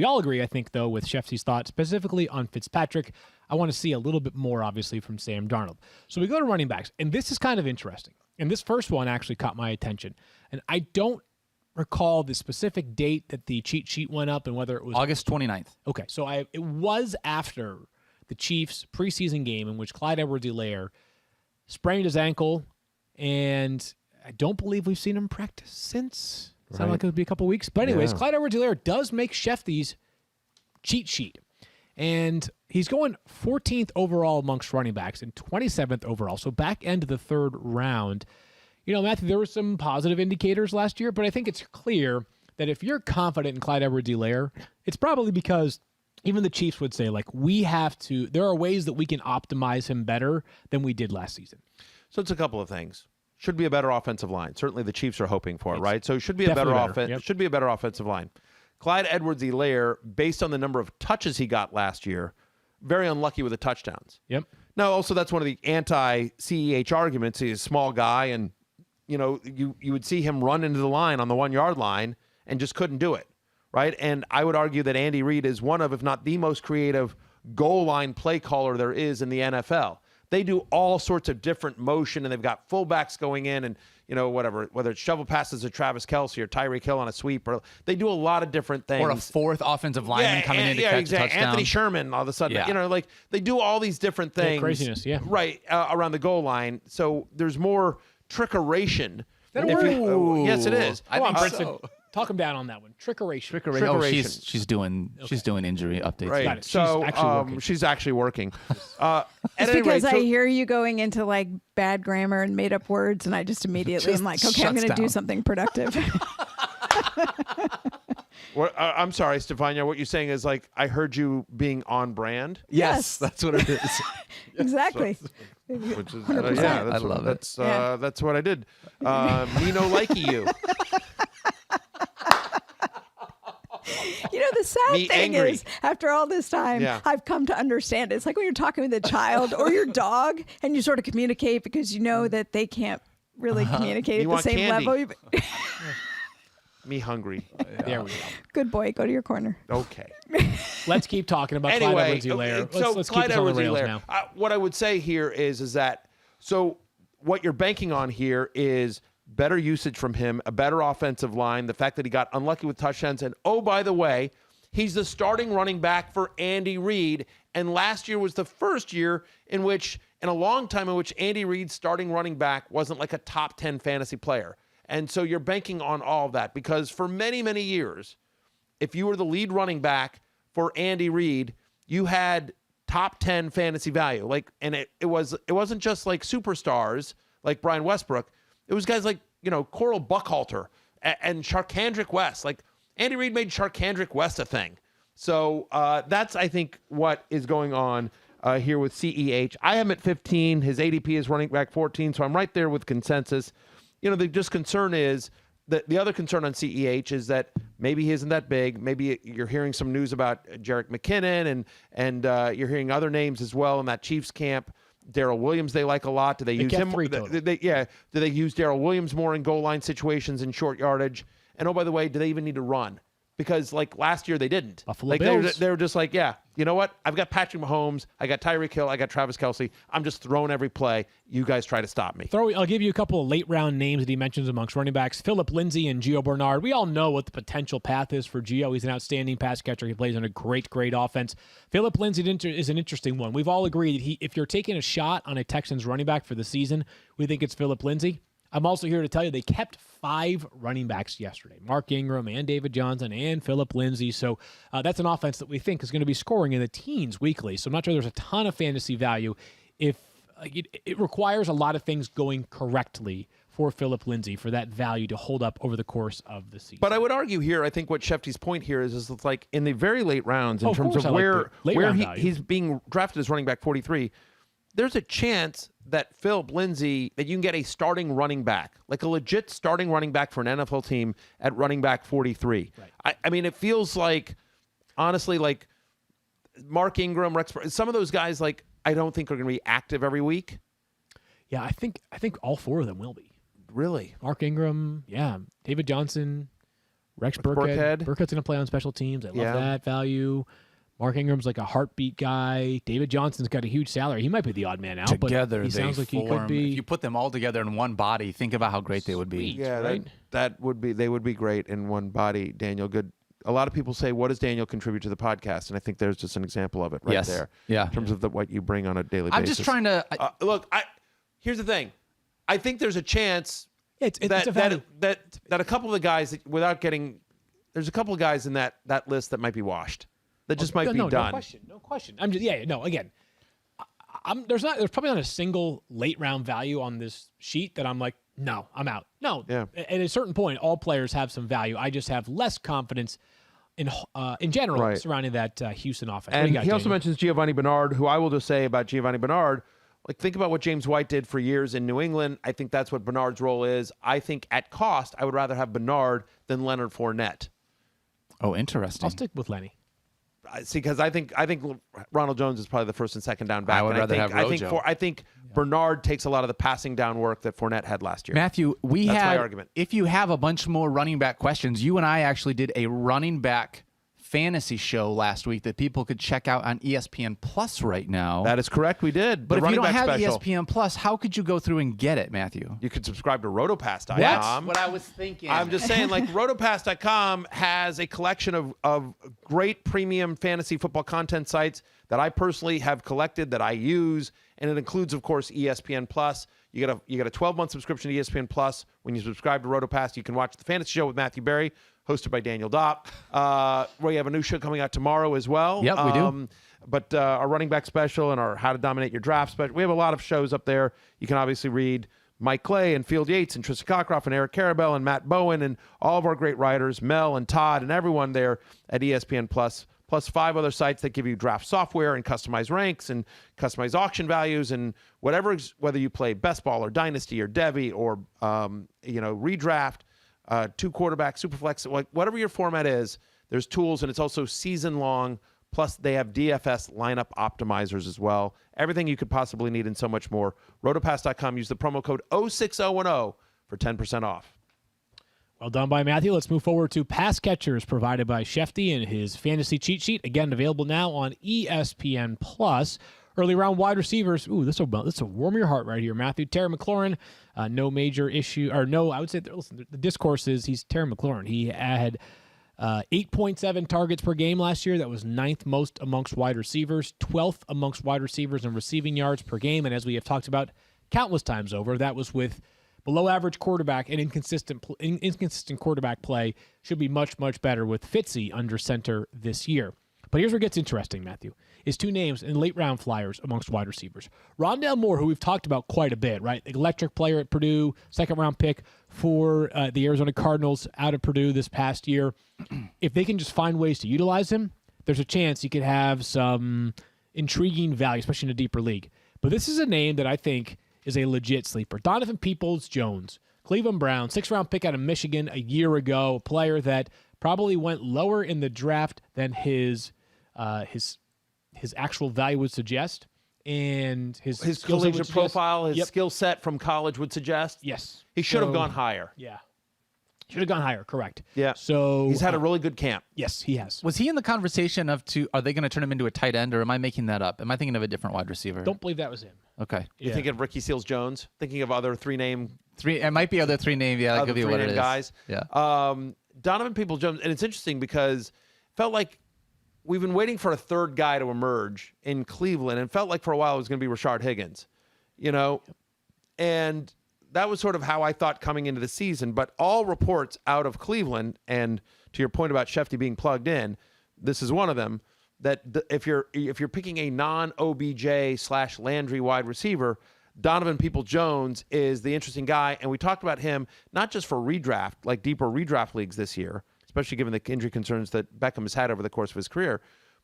all agree, I think, though, with Shefty's thoughts, specifically on Fitzpatrick. I want to see a little bit more, obviously, from Sam Darnold. So we go to running backs, and this is kind of interesting. And this first one actually caught my attention. And I don't recall the specific date that the cheat sheet went up and whether it was August 29th. Okay, so it was after the Chiefs preseason game in which Clyde Edwards-Helaire sprained his ankle, and I don't believe we've seen him practice since. Sounded like it would be a couple weeks. But anyways, Clyde Edwards-Helaire does make Shefty's cheat sheet, and he's going 14th overall amongst running backs and 27th overall, so back end of the third round. You know, Matthew, there were some positive indicators last year, but I think it's clear that if you're confident in Clyde Edwards-Helaire, it's probably because even the Chiefs would say, like, there are ways that we can optimize him better than we did last season. So it's a couple of things. Should be a better offensive line. Certainly the Chiefs are hoping for it, right? So it should be a better offense. Yep. Should be a better offensive line. Clyde Edwards-Helaire, based on the number of touches he got last year, very unlucky with the touchdowns. Yep. Now, also that's one of the anti-CEH arguments. He's a small guy, and you know, you would see him run into the line on the 1 yard line and just couldn't do it, right? And I would argue that Andy Reid is one of, if not the most creative goal line play caller there is in the NFL. They do all sorts of different motion, and they've got fullbacks going in and, you know, whether it's shovel passes to Travis Kelce or Tyreek Hill on a sweep, or they do a lot of different things. Or a fourth offensive lineman coming in to catch a touchdown. Anthony Sherman all of a sudden, you know, like they do all these different things. Craziness, right, around the goal line. So there's more trickeration. Yes, it is. I think Brinson, talk him down on that one. Trickeration. Oh, she's doing injury updates. Right. Got it. So she's actually working. It's because I hear you going into like bad grammar and made up words, and I just immediately am like, okay, I'm going to do something productive. I'm sorry, Stephania. What you're saying is like I heard you being on brand. Yes, that's what it is. Exactly. Which is I love it. That's what I did. Me no likey you. You know, the sad thing angry. is, after all this time, I've come to understand it. It's like when you're talking with a child or your dog, and you sort of communicate because you know that they can't really communicate You at the want same candy. level. Me hungry. There we go. Good boy. Go to your corner. Okay. Let's keep talking about Clyde Anyway, Edwards-Helaire. so Let's keep Clyde this on the rails Edwards-Helaire. now. What I would say here is that so what you're banking on here is better usage from him, a better offensive line, the fact that he got unlucky with touchdowns, and oh, by the way, he's the starting running back for Andy Reid, and last year was the first year in a long time in which Andy Reid's starting running back wasn't like a top 10 fantasy player. And so you're banking on all of that because for many, many years, if you were the lead running back for Andy Reid, you had top 10 fantasy value. And it wasn't just like superstars like Brian Westbrook. It was guys like, Coral Buckhalter and Sharkhandrick West. Like Andy Reid made Sharkhandrick West a thing. So that's, I think, what is going on here with CEH. I am at 15. His ADP is running back 14, so I'm right there with consensus. The just concern is that the other concern on CEH is that maybe he isn't that big. Maybe you're hearing some news about Jerick McKinnon and you're hearing other names as well in that Chiefs camp. Darrell Williams they like a lot. Do they use him? Do they use Darrell Williams more in goal line situations and short yardage? And oh, by the way, do they even need to run? Because like last year they didn't. Buffalo Bills. They were just like, yeah, you know what? I've got Patrick Mahomes, I got Tyreek Hill, I got Travis Kelce. I'm just throwing every play. You guys try to stop me. I'll give you a couple of late round names that he mentions amongst running backs. Phillip Lindsay and Gio Bernard. We all know what the potential path is for Gio. He's an outstanding pass catcher. He plays on a great offense. Phillip Lindsay is an interesting one. We've all agreed that if you're taking a shot on a Texans running back for the season, we think it's Phillip Lindsay. I'm also here to tell you they kept 5 running backs yesterday. Mark Ingram and David Johnson and Phillip Lindsay. So that's an offense that we think is going to be scoring in the teens weekly. So I'm not sure there's a ton of fantasy value if it requires a lot of things going correctly for Phillip Lindsay for that value to hold up over the course of the season. But I would argue here, I think what Schefty's point here is it's like in the very late rounds in terms of where he's being drafted as running back 43, there's a chance that Phillip Lindsay, that you can get a starting running back, like a legit starting running back for an NFL team at running back 43. Right. I mean, it feels like, honestly, like Mark Ingram, some of those guys, like, I don't think are going to be active every week. Yeah, I think all 4 of them will be. Really? Mark Ingram, yeah. David Johnson, Rex Burkhead. Burkhead's going to play on special teams. I love that value. Mark Ingram's like a heartbeat guy. David Johnson's got a huge salary. He might be the odd man out, together, but he sounds like he could be. If you put them all together in one body, think about how great they would be. Yeah, right? that would be. They would be great in one body. Daniel, good. A lot of people say, "What does Daniel contribute to the podcast?" And I think there's just an example of it right there. Yeah. In terms of what you bring on a daily basis. I'm just trying to look. Here's the thing. I think there's a chance it's that a value. that a couple of the guys, without getting, there's a couple of guys in that list that might be washed. That just might be done. No question. I'm just again, there's probably not a single late round value on this sheet that I'm like, no, I'm out. No. Yeah. At a certain point, all players have some value. I just have less confidence in general surrounding that Houston offense. And he also mentions Giovanni Bernard, who I will just say about Giovanni Bernard, like think about what James White did for years in New England. I think that's what Bernard's role is. I think at cost, I would rather have Bernard than Leonard Fournette. Oh, interesting. I'll stick with Lenny. See, because I think Ronald Jones is probably the first and second down back. I would rather have Rojo. I think Bernard takes a lot of the passing down work that Fournette had last year. Matthew, That's my argument. If you have a bunch more running back questions, you and I actually did a running back fantasy show last week that people could check out on ESPN Plus right now. That is correct. We did. But if you don't have special. ESPN Plus, how could you go through and get it, Matthew? You could subscribe to rotopass.com. That's what I was thinking. I'm just saying, like, rotopass.com has a collection of great premium fantasy football content sites that I personally have collected, that I use, and it includes, of course, ESPN Plus. You get a 12-month subscription to ESPN Plus. When you subscribe to RotoPass, you can watch the Fantasy Show with Matthew Berry, hosted by Daniel Dopp. We have a new show coming out tomorrow as well. Yep, we do. But our running back special and our How to Dominate Your Draft special. We have a lot of shows up there. You can obviously read Mike Clay and Field Yates and Tristan Cockcroft and Eric Carabell and Matt Bowen and all of our great writers, Mel and Todd and everyone there at ESPN Plus 5 other sites that give you draft software and customized ranks and customized auction values and whatever, whether you play best ball or dynasty or Devy or redraft, 2 quarterback, superflex, like whatever your format is, there's tools, and it's also season long. Plus, they have DFS lineup optimizers as well. Everything you could possibly need and so much more. Rotopass.com. Use the promo code 06010 for 10% off. Well done by Matthew. Let's move forward to pass catchers provided by Schefter and his fantasy cheat sheet. Again, available now on ESPN Plus. Early round wide receivers. Ooh, this will warm your heart right here, Matthew. Terry McLaurin, no major issue, or no, I would say, listen, the discourse is he's Terry McLaurin. He had 8.7 targets per game last year. That was 9th most amongst wide receivers, 12th amongst wide receivers in receiving yards per game. And as we have talked about countless times over, that was with below average quarterback and inconsistent quarterback play. Should be much, much better with Fitzy under center this year. But here's where it gets interesting, Matthew, is 2 names in late round flyers amongst wide receivers. Rondale Moore, who we've talked about quite a bit, right? Electric player at Purdue, 2nd round pick for the Arizona Cardinals out of Purdue this past year. If they can just find ways to utilize him, there's a chance he could have some intriguing value, especially in a deeper league. But this is a name that I think is a legit sleeper. Donovan Peoples-Jones, Cleveland Browns, 6th round pick out of Michigan a year ago, a player that probably went lower in the draft than his actual value would suggest, and his collegiate profile, his skill set from college would suggest. Yes, he should have gone higher. Yeah, should have gone higher. Correct. Yeah. So he's had a really good camp. Yes, he has. Was he in the conversation of are they going to turn him into a tight end, or am I making that up? Am I thinking of a different wide receiver? Don't believe that was him. Okay. You thinking of Ricky Seals-Jones? Thinking of other three? It might be other 3 name. Yeah, that could be what it is. Guys. Yeah. Donovan Peoples-Jones, and it's interesting because it felt like we've been waiting for a third guy to emerge in Cleveland, and felt like for a while it was going to be Rashard Higgins, and that was sort of how I thought coming into the season. But all reports out of Cleveland, and to your point about Schefter being plugged in, this is one of them, that if you're picking a non-OBJ/Landry wide receiver, Donovan Peoples-Jones is the interesting guy. And we talked about him not just for redraft, like deeper redraft leagues this year, especially given the injury concerns that Beckham has had over the course of his career,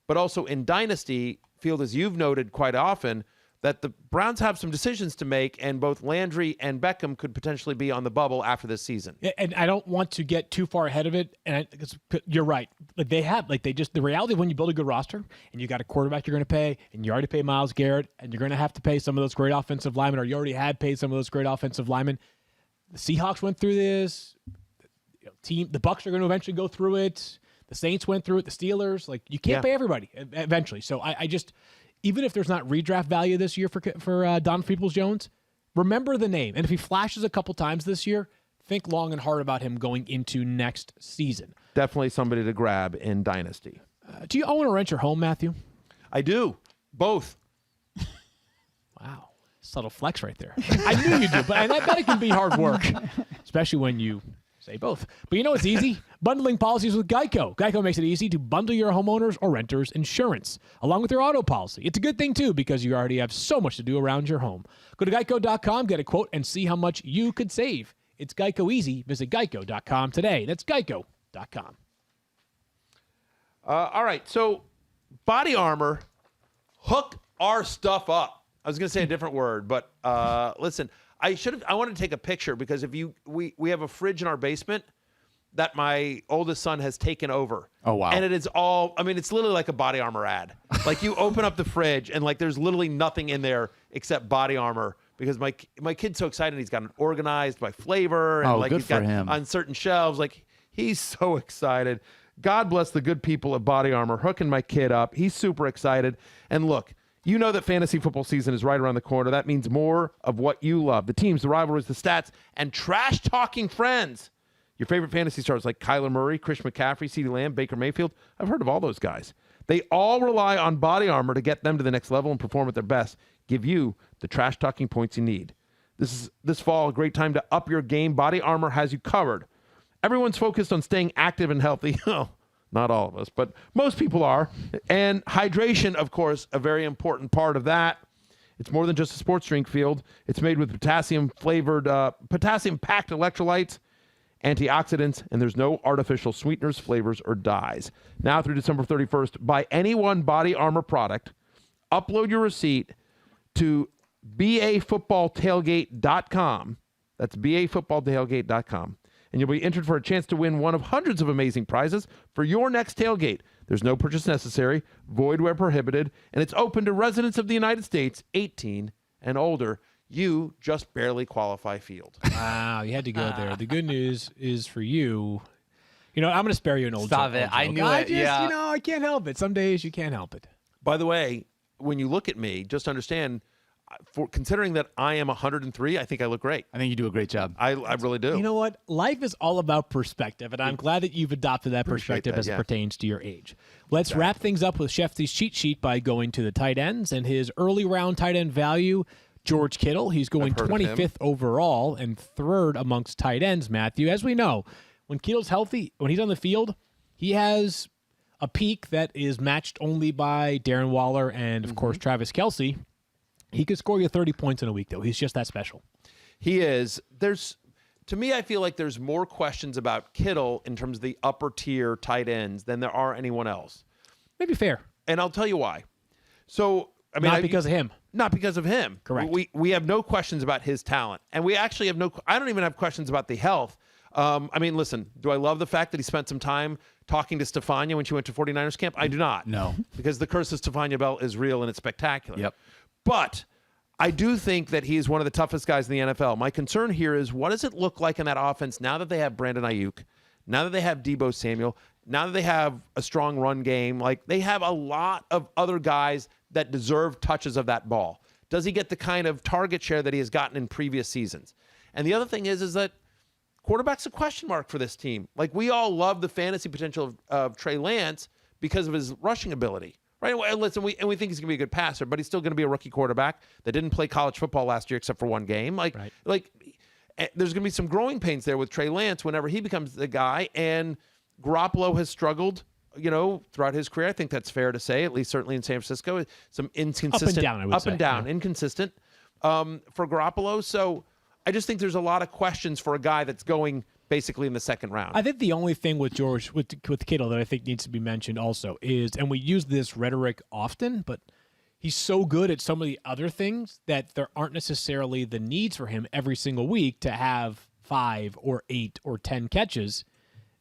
but also in Dynasty, Field, as you've noted quite often, that the Browns have some decisions to make, and both Landry and Beckham could potentially be on the bubble after this season. And I don't want to get too far ahead of it, and you're right. The reality of when you build a good roster, and you got a quarterback you're going to pay, and you already pay Myles Garrett, and you're going to have to pay some of those great offensive linemen, or you already had paid some of those great offensive linemen. The Seahawks went through this. The Bucs are going to eventually go through it. The Saints went through it. The Steelers, you can't pay everybody eventually. So I just, even if there's not redraft value this year for Donovan Peoples-Jones, remember the name. And if he flashes a couple times this year, think long and hard about him going into next season. Definitely somebody to grab in Dynasty. Do you own or rent your home, Matthew? I do. Both. Wow. Subtle flex right there. I knew you do, but I bet it can be hard work, especially when you say both. But you know it's easy? Bundling policies with Geico. Geico makes it easy to bundle your homeowners or renters insurance along with your auto policy. It's a good thing, too, because you already have so much to do around your home. Go to geico.com, get a quote, and see how much you could save. It's Geico easy. Visit geico.com today. That's geico.com. All right, so Body Armor, hook our stuff up. I was going to say a different word, but listen, I wanted to take a picture because we have a fridge in our basement that my oldest son has taken over. Oh, wow. And it is it's literally like a Body Armor ad. Like you open up the fridge and there's literally nothing in there except Body Armor because my kid's so excited. He's got it organized by flavor and good he's for got him. on certain shelves. He's so excited. God bless the good people at Body Armor hooking my kid up. He's super excited. And look, you know that fantasy football season is right around the corner. That means more of what you love. The teams, the rivalries, the stats, and trash-talking friends. Your favorite fantasy stars like Kyler Murray, Chris McCaffrey, CeeDee Lamb, Baker Mayfield. I've heard of all those guys. They all rely on Body Armor to get them to the next level and perform at their best. Give you the trash-talking points you need. This fall, a great time to up your game. Body Armor has you covered. Everyone's focused on staying active and healthy. Not all of us, but most people are. And hydration, of course, a very important part of that. It's more than just a sports drink, Field. It's made with potassium-packed electrolytes, antioxidants, and there's no artificial sweeteners, flavors, or dyes. Now through December 31st, buy any one Body Armor product, upload your receipt to bafootballtailgate.com. That's bafootballtailgate.com. And you'll be entered for a chance to win one of hundreds of amazing prizes for your next tailgate. There's no purchase necessary, void where prohibited, and it's open to residents of the United States, 18 and older. You just barely qualify field. Wow, you had to go there. The good news is for you. I'm going to spare you an old Stop joke. it. I knew I it. just, Yeah. I can't help it. Some days you can't help it. By the way, when you look at me, just understand, for considering that I am 103, I think I look great. I think you do a great job. I really do. You know what? Life is all about perspective, and I'm glad that you've adopted that perspective that, as it yeah. pertains to your age. Let's wrap things up with Schefter's cheat sheet by going to the tight ends and his early round tight end value. George Kittle, he's going I've heard of him. 25th overall and third amongst tight ends, Matthew. As we know, when Kittle's healthy, when he's on the field, he has a peak that is matched only by Darren Waller and, of course, Travis Kelce. He could score you 30 points in a week, though. He's just that special. He is. To me, I feel like there's more questions about Kittle in terms of the upper tier tight ends than there are anyone else. Maybe fair. And I'll tell you why. So, Not because of him. Not because of him. Correct. We have no questions about his talent. And we actually have I don't even have questions about the health. Listen, do I love the fact that he spent some time talking to Stephania when she went to 49ers camp? I do not. No. Because the curse of Stephania Bell is real and it's spectacular. Yep. But I do think that he is one of the toughest guys in the NFL. My concern here is, what does it look like in that offense now that they have Brandon Ayuk, now that they have Deebo Samuel, now that they have a strong run game? Like, they have a lot of other guys that deserve touches of that ball. Does he get the kind of target share that he has gotten in previous seasons? And the other thing is that quarterback's a question mark for this team. Like, we all love the fantasy potential of Trey Lance because of his rushing ability, right? And listen, we think he's going to be a good passer, but he's still going to be a rookie quarterback that didn't play college football last year except for one game. There's going to be some growing pains there with Trey Lance whenever he becomes the guy. And Garoppolo has struggled, throughout his career. I think that's fair to say, at least certainly in San Francisco. Some inconsistent, Up and down, I would say. Inconsistent for Garoppolo. So I just think there's a lot of questions for a guy that's going basically in the second round. I think the only thing with with Kittle that I think needs to be mentioned also is, and we use this rhetoric often, but he's so good at some of the other things that there aren't necessarily the needs for him every single week to have 5 or 8 or 10 catches.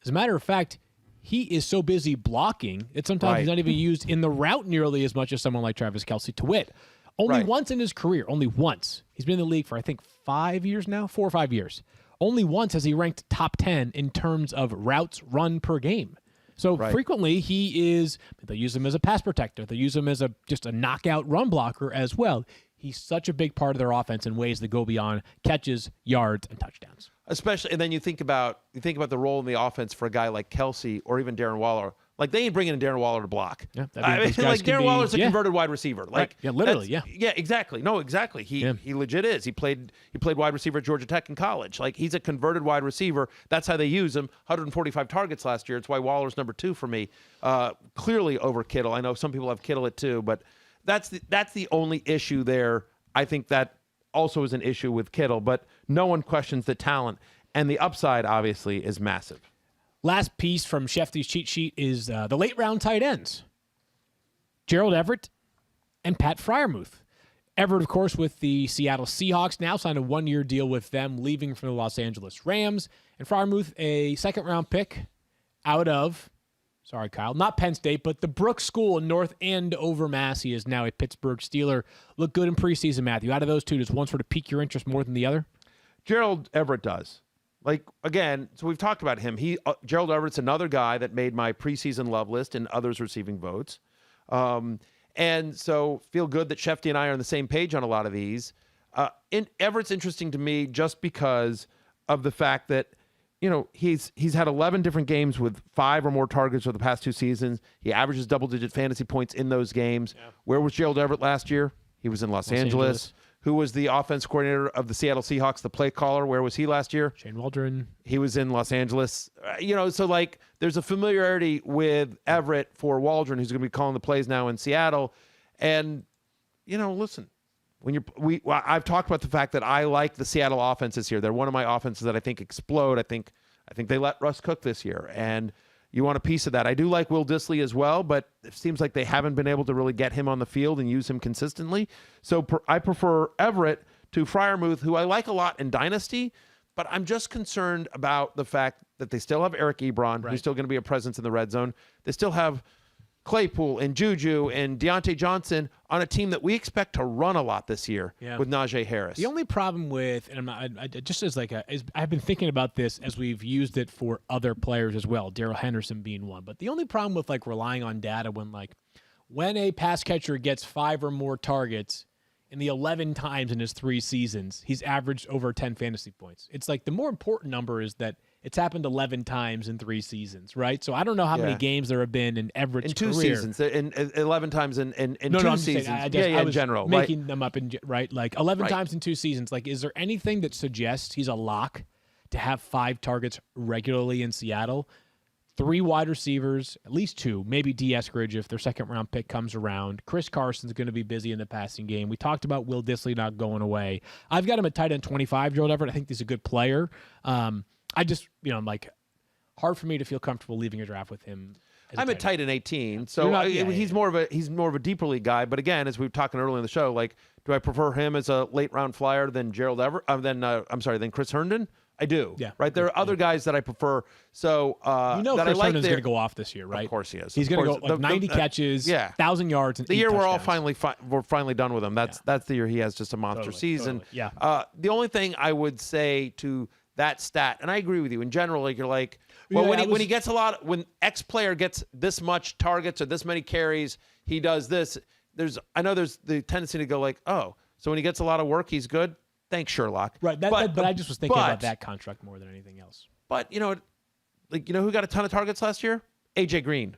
As a matter of fact, he is so busy blocking that sometimes he's not even used in the route nearly as much as someone like Travis Kelce. To wit, only once in his career, only once. He's been in the league for, I think, 5 years now, 4 or 5 years. Only once has he ranked top 10 in terms of routes run per game. So frequently they'll use him as a pass protector. They'll use him as just a knockout run blocker as well. He's such a big part of their offense in ways that go beyond catches, yards, and touchdowns. Especially, and then you think about the role in the offense for a guy like Kelce or even Darren Waller. Like, they ain't bringing in Darren Waller to block. Yeah, Darren Waller's a converted wide receiver. Like, yeah, literally, yeah, exactly. No, exactly. He legit is. He played wide receiver at Georgia Tech in college. Like, he's a converted wide receiver. That's how they use him. 145 targets last year. It's why Waller's number 2 for me. Clearly over Kittle. I know some people have Kittle at 2, but that's the only issue there. I think that also is an issue with Kittle, but no one questions the talent, and the upside obviously is massive. Last piece from Schefter's cheat sheet is the late round tight ends, Gerald Everett and Pat Freiermuth. Everett, of course, with the Seattle Seahawks, now signed a 1-year deal with them, leaving from the Los Angeles Rams. And Freiermuth, a second-round pick out of, sorry, Kyle, not Penn State, but the Brooks School in North Andover, Mass. He is now a Pittsburgh Steeler. Looked good in preseason, Matthew. Out of those two, does one sort of pique your interest more than the other? Gerald Everett does. Like, again, so we've talked about him. Gerald Everett's another guy that made my preseason love list and others receiving votes. And so feel good that Schefter and I are on the same page on a lot of these. Everett's interesting to me just because of the fact that, he's had 11 different games with 5 or more targets over the past 2 seasons. He averages double-digit fantasy points in those games. Yeah. Where was Gerald Everett last year? He was in Los Angeles. Who was the offense coordinator of the Seattle Seahawks, the play caller? Where was he last year? Shane Waldron. He was in Los Angeles. So like there's a familiarity with Everett for Waldron, who's going to be calling the plays now in Seattle. And, listen, I've talked about the fact that I like the Seattle offense this year. They're one of my offenses that I think explode. I think they let Russ cook this year. And you want a piece of that. I do like Will Dissly as well, but it seems like they haven't been able to really get him on the field and use him consistently. So I prefer Everett to Freiermuth, who I like a lot in Dynasty, but I'm just concerned about the fact that they still have Eric Ebron, who's still going to be a presence in the red zone. They still have, Claypool and Juju and Deontay Johnson on a team that we expect to run a lot this year with Najee Harris. The only problem with, and just as I've been thinking about this as we've used it for other players as well, Darrell Henderson being one. But the only problem with relying on data when a pass catcher gets 5 or more targets in the 11 times in his 3 seasons, he's averaged over 10 fantasy points. It's the more important number is that it's happened 11 times in 3 seasons, right? So I don't know how many games there have been in Everett's career. In 2 seasons, in 11 times in 2 seasons. I in was general, making them up right? 11 times in 2 seasons. Is there anything that suggests he's a lock to have 5 targets regularly in Seattle? 3 wide receivers, at least 2, maybe D. Eskridge if their second-round pick comes around. Chris Carson's going to be busy in the passing game. We talked about Will Dissly not going away. I've got him at tight end 25, Gerald Everett. I think he's a good player. I just, I'm hard for me to feel comfortable leaving a draft with him. I'm at tight end 18, so he's more of a deeper league guy. But again, as we were talking earlier in the show, do I prefer him as a late round flyer than than Chris Herndon? I do. Yeah. Right. There are other guys that I prefer. So that Chris Herndon's going to go off this year, right? Of course he is. He's going to go 90 catches, 1,000 yards, and the 8 year touchdowns. we're finally done with him. That's the year he has just a monster season. Totally. Yeah. The only thing I would say to that stat, and I agree with you in general, when he gets when X player gets this much targets or this many carries, he does this. There's the tendency to go so when he gets a lot of work, he's good. Thanks, Sherlock. Right. But I just was thinking about that contract more than anything else. But who got a ton of targets last year? AJ Green.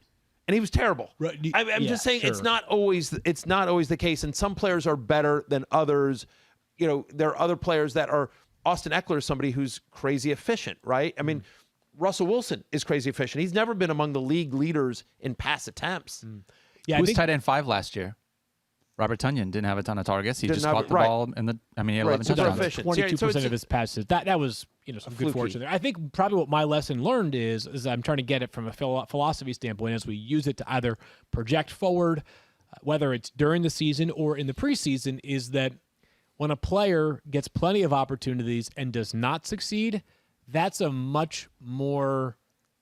And he was terrible. Right. I'm just saying it's not always the case, and some players are better than others. There are other players that are. Austin Eckler is somebody who's crazy efficient, right? I mean, Russell Wilson is crazy efficient. He's never been among the league leaders in pass attempts. Yeah, who was tight end 5 last year? Robert Tonyan didn't have a ton of targets. He just caught the ball he had 11 touchdowns. 22% of his passes. That was some good fortune there. I think probably what my lesson learned is I'm trying to get it from a philosophy standpoint as we use it to either project forward, whether it's during the season or in the preseason, is that when a player gets plenty of opportunities and does not succeed, that's a much more,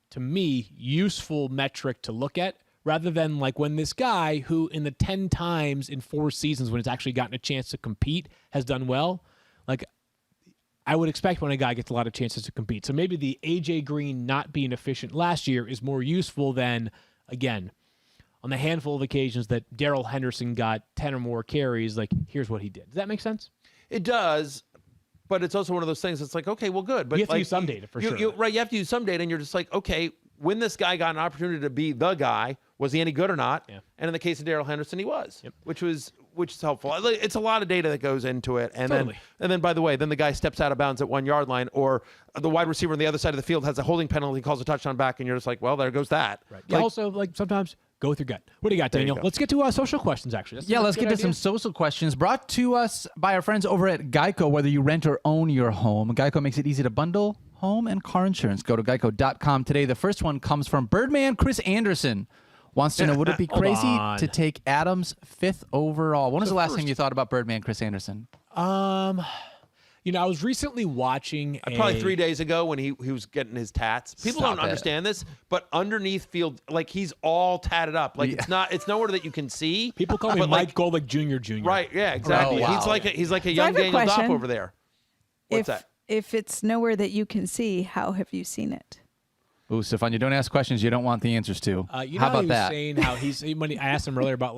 to me, useful metric to look at rather than when this guy who in the 10 times in 4 seasons when it's actually gotten a chance to compete has done well. I would expect when a guy gets a lot of chances to compete. So maybe the AJ Green not being efficient last year is more useful than, again, on the handful of occasions that Darrell Henderson got 10 or more carries, here's what he did. Does that make sense? It does, but it's also one of those things that's okay, well, good. But you have to use some data for sure. You have to use some data, and you're just okay, when this guy got an opportunity to be the guy, was he any good or not? Yeah. And in the case of Darrell Henderson, he was, which is helpful. It's a lot of data that goes into it. And then, by the way, then the guy steps out of bounds at 1 yard line, or the wide receiver on the other side of the field has a holding penalty, calls a touchdown back, and you're just well, there goes that. Right. Yeah, also, sometimes go with your gut. What do you got, Daniel? Let's get to social questions, actually. Let's get to some social questions brought to us by our friends over at Geico. Whether you rent or own your home, Geico makes it easy to bundle home and car insurance. Go to geico.com today. The first one comes from Birdman Chris Anderson. Wants to know, would it be crazy to take Adams 5th overall? When was the last time you thought about Birdman Chris Anderson? I was recently watching probably 3 days ago when he was getting his tats. People don't understand this, but underneath field, he's all tatted up. It's nowhere that you can see. People call me Mike Golick Jr. Right, yeah, exactly. Oh, wow. He's like a young Daniel Dopp over there. What's that? If it's nowhere that you can see, how have you seen it? Ooh, Stephania, don't ask questions you don't want the answers to. How about that? Saying how when I asked him earlier about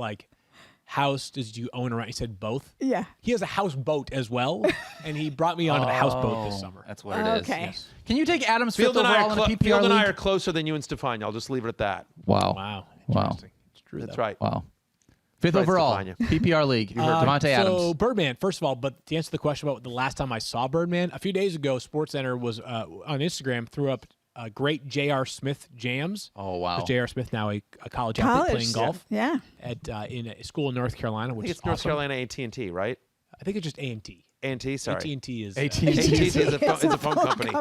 house did you own around? He said both. Yeah. He has a houseboat as well, and he brought me onto the houseboat this summer. That's what it is. Okay. Yes. Can you take Adams 5th overall in a PPR league? Field and I are closer than you and Stephania. I'll just leave it at that. Wow. Interesting. It's true. That's right. Wow. 5th overall, PPR league. Devontae Adams. So Birdman, first of all, but to answer the question about the last time I saw Birdman, a few days ago, SportsCenter was on Instagram threw up great J.R. Smith jams. Oh, wow. J.R. Smith now a college athlete playing golf. Yeah. At in a school in North Carolina, which I think it's is North awesome. Carolina AT&T, right? I think it's just A&T. A&T, sorry. AT&T is AT&T is a phone company.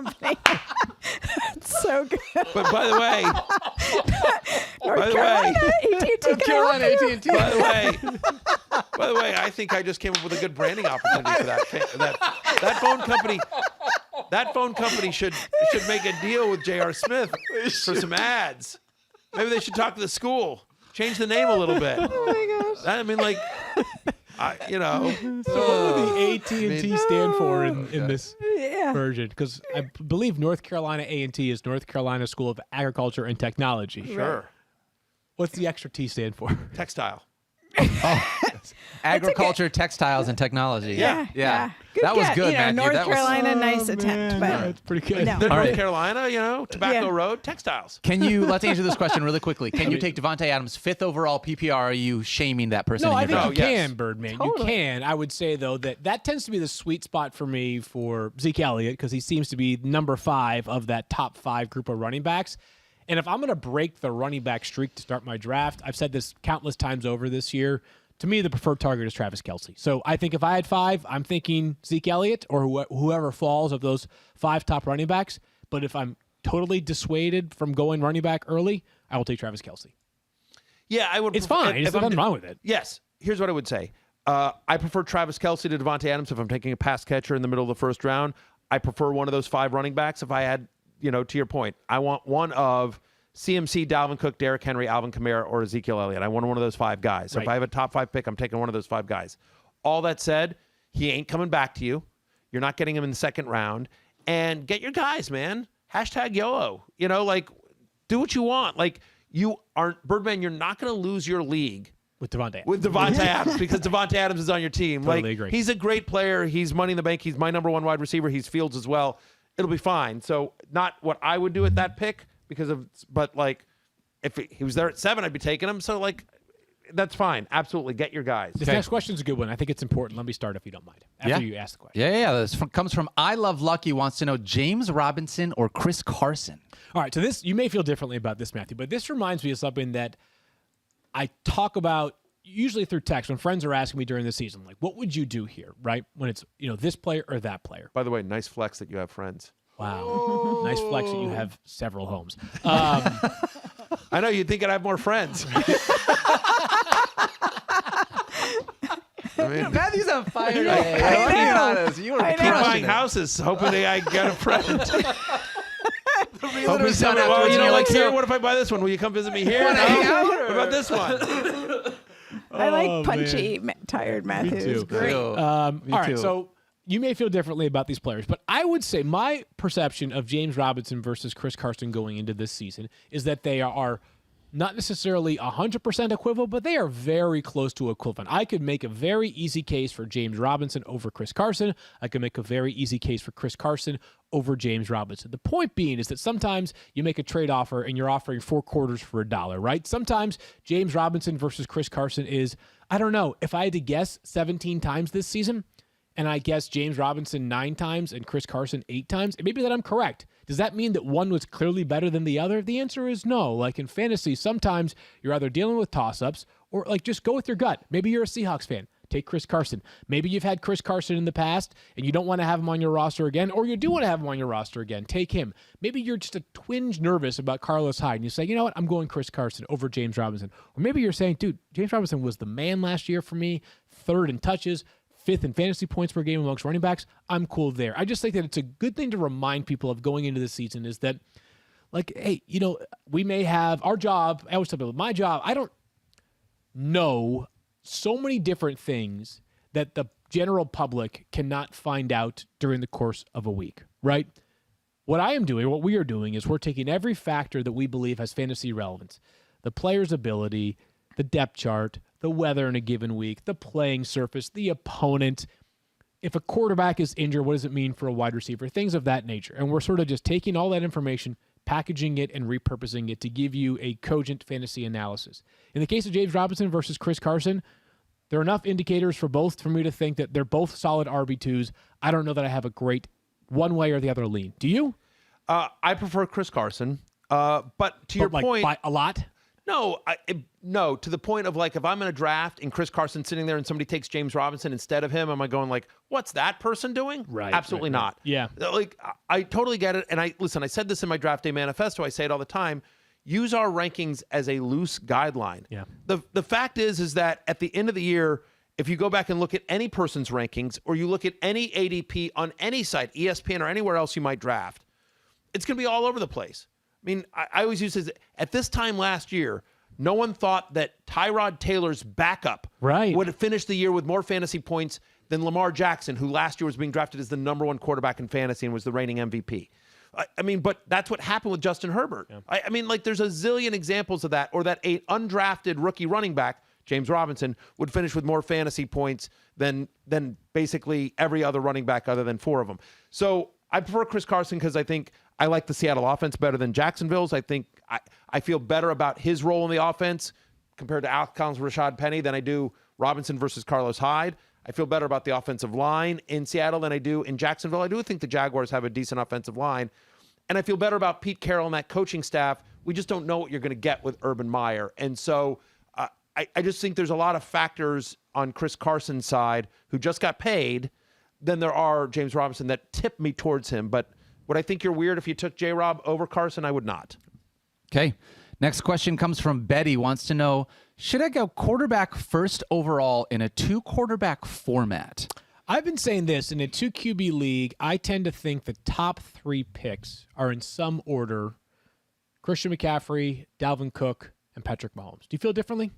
It's so good. But by the way, North Carolina AT&T. By the way, I think I just came up with a good branding opportunity for that phone company. That phone company should make a deal with J.R. Smith for some ads. Maybe they should talk to the school. Change the name a little bit. Oh my gosh. I mean, like, you know. So what would the AT&T stand for in this Yeah. version? Because I believe North Carolina A&T is North Carolina School of Agriculture and Technology. Sure. What's the extra T stand for? Textile. Agriculture, textiles, and technology. Yeah. Good That was guess. good, You know, Matthew. North That was- Carolina, nice attempt, but That's pretty good. No. Then All North right. Carolina, you know, Tobacco Yeah. Road, textiles. Let's answer this question really quickly. Can you take Devontae Adams 5th overall PPR? Are you shaming that person? No, in I your think draft? you yes. can, Birdman. Totally. You can. I would say, though, that tends to be the sweet spot for me for Zeke Elliott because he seems to be number 5 of that top 5 group of running backs. And if I'm going to break the running back streak to start my draft, I've said this countless times over this year, to me, the preferred target is Travis Kelce. So I think if I had 5, I'm thinking Zeke Elliott or whoever falls of those 5 top running backs. But if I'm totally dissuaded from going running back early, I will take Travis Kelce. Yeah, I would. It's fine. There's nothing wrong with it. Yes. Here's what I would say. I prefer Travis Kelce to Devontae Adams if I'm taking a pass catcher in the middle of the first round. I prefer one of those 5 running backs if I had, to your point. I want one of CMC, Dalvin Cook, Derrick Henry, Alvin Kamara, or Ezekiel Elliott. I want one of those 5 guys. So if I have a top 5 pick, I'm taking one of those 5 guys. All that said, he ain't coming back to you. You're not getting him in the second round. And get your guys, man. Hashtag YOLO. Do what you want. You aren't, Birdman, you're not going to lose your league With Devontae. with Devontae Adams because Devontae Adams is on your team. Totally agree. He's a great player. He's money in the bank. He's my number 1 wide receiver. He's Fields as well. It'll be fine. So not what I would do at that pick but if he was there at 7, I'd be taking him. So that's fine. Absolutely. Get your guys. This next question is a good one. I think it's important. Let me start if you don't mind. After you ask the question. Yeah. This comes from I Love Lucky, wants to know James Robinson or Chris Carson. All right, so this, you may feel differently about this, Matthew, but this reminds me of something that I talk about usually through text when friends are asking me during the season, like, what would you do here, right? When it's, this player or that player. By the way, nice flex that you have friends. Wow. Nice flex that you have several homes. I know you'd think I'd have more friends. Matthew's on fire today. I know. You I are Keep know. buying houses, hoping that I get a friend. Realtor Hoping son someone, after here, so- what if I buy this one? Will you come visit me here? Wanna No? hang out, What about this one? I like punchy, tired Matthews. too. Great. All right, too. so you may feel differently about these players, but I would say my perception of James Robinson versus Chris Carson going into this season is that they are not necessarily 100% equivalent, but they are very close to equivalent. I could make a very easy case for James Robinson over Chris Carson. I could make a very easy case for Chris Carson over James Robinson. The point being is that sometimes you make a trade offer and you're offering 4 quarters for $1, right? Sometimes James Robinson versus Chris Carson is, I don't know, if I had to guess 17 times this season, and I guess James Robinson 9 times and Chris Carson 8 times, it may be that I'm correct. Does that mean that one was clearly better than the other? The answer is no. Like in fantasy, sometimes you're either dealing with toss-ups or just go with your gut. Maybe you're a Seahawks fan. Take Chris Carson. Maybe you've had Chris Carson in the past and you don't want to have him on your roster again, or you do want to have him on your roster again. Take him. Maybe you're just a twinge nervous about Carlos Hyde and you say, you know what, I'm going Chris Carson over James Robinson. Or maybe you're saying, dude, James Robinson was the man last year for me, 3rd in touches, 5th in fantasy points per game amongst running backs. I'm cool there. I just think that it's a good thing to remind people of going into the season is that, hey, we may have our job. I always tell people, my job, I don't know so many different things that the general public cannot find out during the course of a week, right? What I am doing, what we are doing is we're taking every factor that we believe has fantasy relevance, the player's ability, the depth chart, the weather in a given week, the playing surface, the opponent. If a quarterback is injured, what does it mean for a wide receiver? Things of that nature. And we're sort of just taking all that information, packaging it, and repurposing it to give you a cogent fantasy analysis. In the case of James Robinson versus Chris Carson, there are enough indicators for both for me to think that they're both solid RB2s. I don't know that I have a great one way or the other lean. Do you? I prefer Chris Carson. But to your point, by a lot? No, to the point of if I'm in a draft and Chris Carson's sitting there and somebody takes James Robinson instead of him, am I going what's that person doing? Right. Absolutely right. not. Yeah. I totally get it. And I said this in my draft day manifesto. I say it all the time. Use our rankings as a loose guideline. Yeah. The fact is that at the end of the year, if you go back and look at any person's rankings or you look at any ADP on any site, ESPN or anywhere else you might draft, it's going to be all over the place. I mean, I always use this. At this time last year, no one thought that Tyrod Taylor's backup would finish the year with more fantasy points than Lamar Jackson, who last year was being drafted as the number 1 quarterback in fantasy and was the reigning MVP. I mean, but that's what happened with Justin Herbert. Yeah. I mean, like, there's a zillion examples of that, or that a undrafted rookie running back, James Robinson, would finish with more fantasy points than basically every other running back other than 4 of them. So I prefer Chris Carson because I think I like the Seattle offense better than Jacksonville's. I think I feel better about his role in the offense compared to Alex Collins, Rashad Penny than I do Robinson versus Carlos Hyde. I feel better about the offensive line in Seattle than I do in Jacksonville. I do think the Jaguars have a decent offensive line. And I feel better about Pete Carroll and that coaching staff. We just don't know what you're going to get with Urban Meyer. And so I just think there's a lot of factors on Chris Carson's side, who just got paid, than there are James Robinson that tip me towards him. But would I think you're weird if you took J-Rob over Carson? I would not. Okay. Next question comes from Betty. Wants to know, should I go quarterback first overall in a 2-quarterback format? I've been saying this. In a 2 QB league, I tend to think the top 3 picks are in some order: Christian McCaffrey, Dalvin Cook, and Patrick Mahomes. Do you feel differently?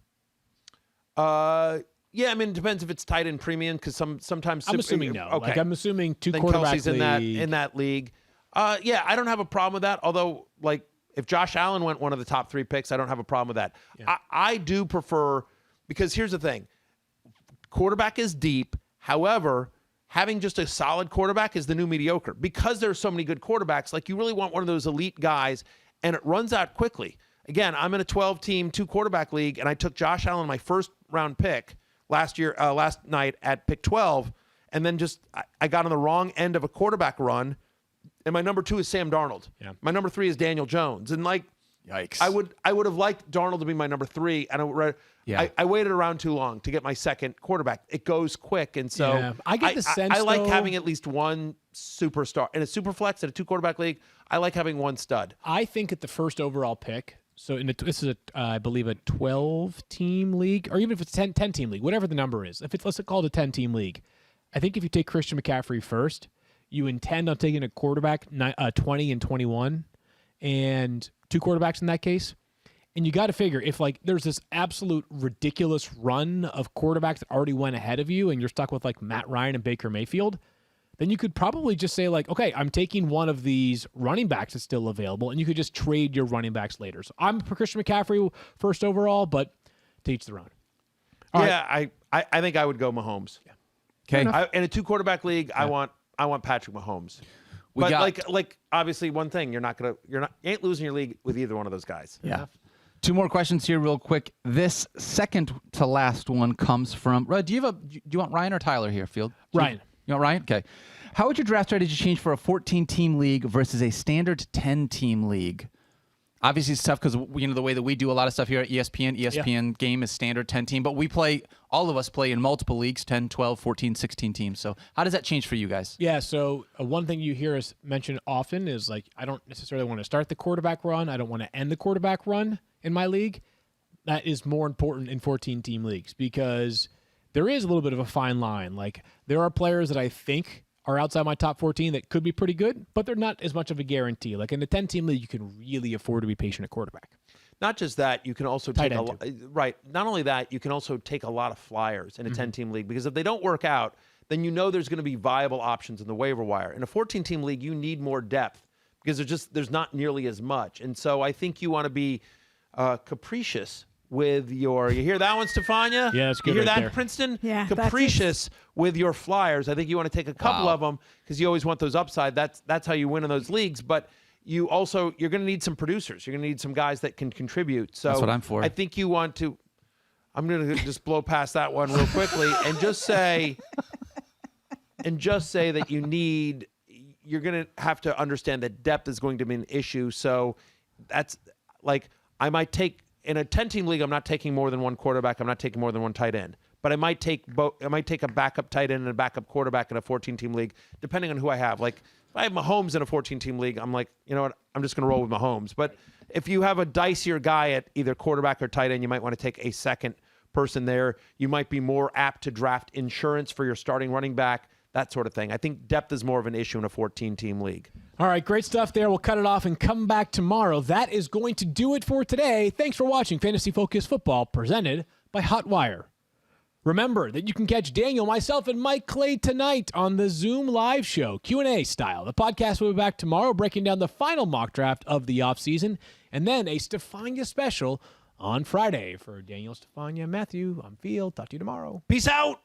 Yeah, I mean, it depends if it's tight end premium, because sometimes I'm assuming no. Okay. Like, I'm assuming 2 then quarterback Kelsey's league. in that league. Yeah, I don't have a problem with that. Although, like, if Josh Allen went one of the top 3 picks, I don't have a problem with that. Yeah. I do prefer, because here's the thing: quarterback is deep. However, having just a solid quarterback is the new mediocre, because there are so many good quarterbacks. Like, you really want one of those elite guys, and it runs out quickly. Again, I'm in a 12-team 2-quarterback league, and I took Josh Allen, my first-round pick last night at pick 12, and then I got on the wrong end of a quarterback run, and my number 2 is Sam Darnold. Yeah. My number 3 is Daniel Jones, and like, yikes! I would have liked Darnold to be my number 3, and I waited around too long to get my second quarterback. It goes quick, and so I get the sense I like though, having at least one superstar in a super flex in a 2-quarterback league. I like having one stud. I think at the first overall pick. So this is I believe a 12-team league, or even if it's a 10-team league, whatever the number is. If it's, let's call it a 10-team league, I think if you take Christian McCaffrey first, you intend on taking a quarterback 20 and 21, and 2 quarterbacks in that case. And you got to figure, if like there's this absolute ridiculous run of quarterbacks that already went ahead of you, and you're stuck with like Matt Ryan and Baker Mayfield, then you could probably just say, like, okay, I'm taking one of these running backs that's still available, and you could just trade your running backs later. So I'm for Christian McCaffrey first overall, but to each their own. I think I would go Mahomes. Yeah. Okay. In a 2-quarterback league, I want Patrick Mahomes. But like obviously one thing, you ain't losing your league with either one of those guys. Yeah. 2 more questions here real quick. This second to last one comes from, do you want Ryan or Tyler here, Field? Ryan. You want Ryan? Okay. How would your draft strategy change for a 14-team league versus a standard 10-team league? Obviously, it's tough because the way that we do a lot of stuff here at ESPN game is standard 10-team, but all of us play in multiple leagues, 10, 12, 14, 16 teams. So how does that change for you guys? Yeah, so one thing you hear us mention often is, like, I don't necessarily want to start the quarterback run. I don't want to end the quarterback run in my league. That is more important in 14-team leagues, because there is a little bit of a fine line. Like, there are players that I think are outside my top 14 that could be pretty good, but they're not as much of a guarantee. Like, in the 10-team league, you can really afford to be patient at quarterback. Not just that, you can also take not only that, you can also take a lot of flyers in a 10-team league, because if they don't work out, then there's going to be viable options in the waiver wire. In a 14-team league, you need more depth, because there's not nearly as much. And so I think you want to be capricious with you hear that one, Stephania? Yeah, that's good. You hear right that, there. Princeton? Yeah, Capricious with your flyers. I think you want to take a couple of them, because you always want those upside. That's how you win in those leagues. But you're going to need some producers. You're going to need some guys that can contribute. So that's what I'm for. I think you want to. I'm going to just blow past that one real quickly and just say that you're going to have to understand that depth is going to be an issue. So that's like, I might take. In a 10-team league, I'm not taking more than one quarterback. I'm not taking more than one tight end. But I might take a backup tight end and a backup quarterback in a 14-team league, depending on who I have. Like, if I have Mahomes in a 14-team league, I'm like, you know what? I'm just going to roll with Mahomes. But if you have a dicier guy at either quarterback or tight end, you might want to take a second person there. You might be more apt to draft insurance for your starting running back that sort of thing. I think depth is more of an issue in a 14-team league. All right, great stuff there. We'll cut it off and come back tomorrow. That is going to do it for today. Thanks for watching Fantasy Focus Football, presented by Hotwire. Remember that you can catch Daniel, myself, and Mike Clay tonight on the Zoom live show, Q&A style. The podcast will be back tomorrow, breaking down the final mock draft of the offseason, and then a Stephania special on Friday. For Daniel, Stephania, Matthew, I'm Field. Talk to you tomorrow. Peace out.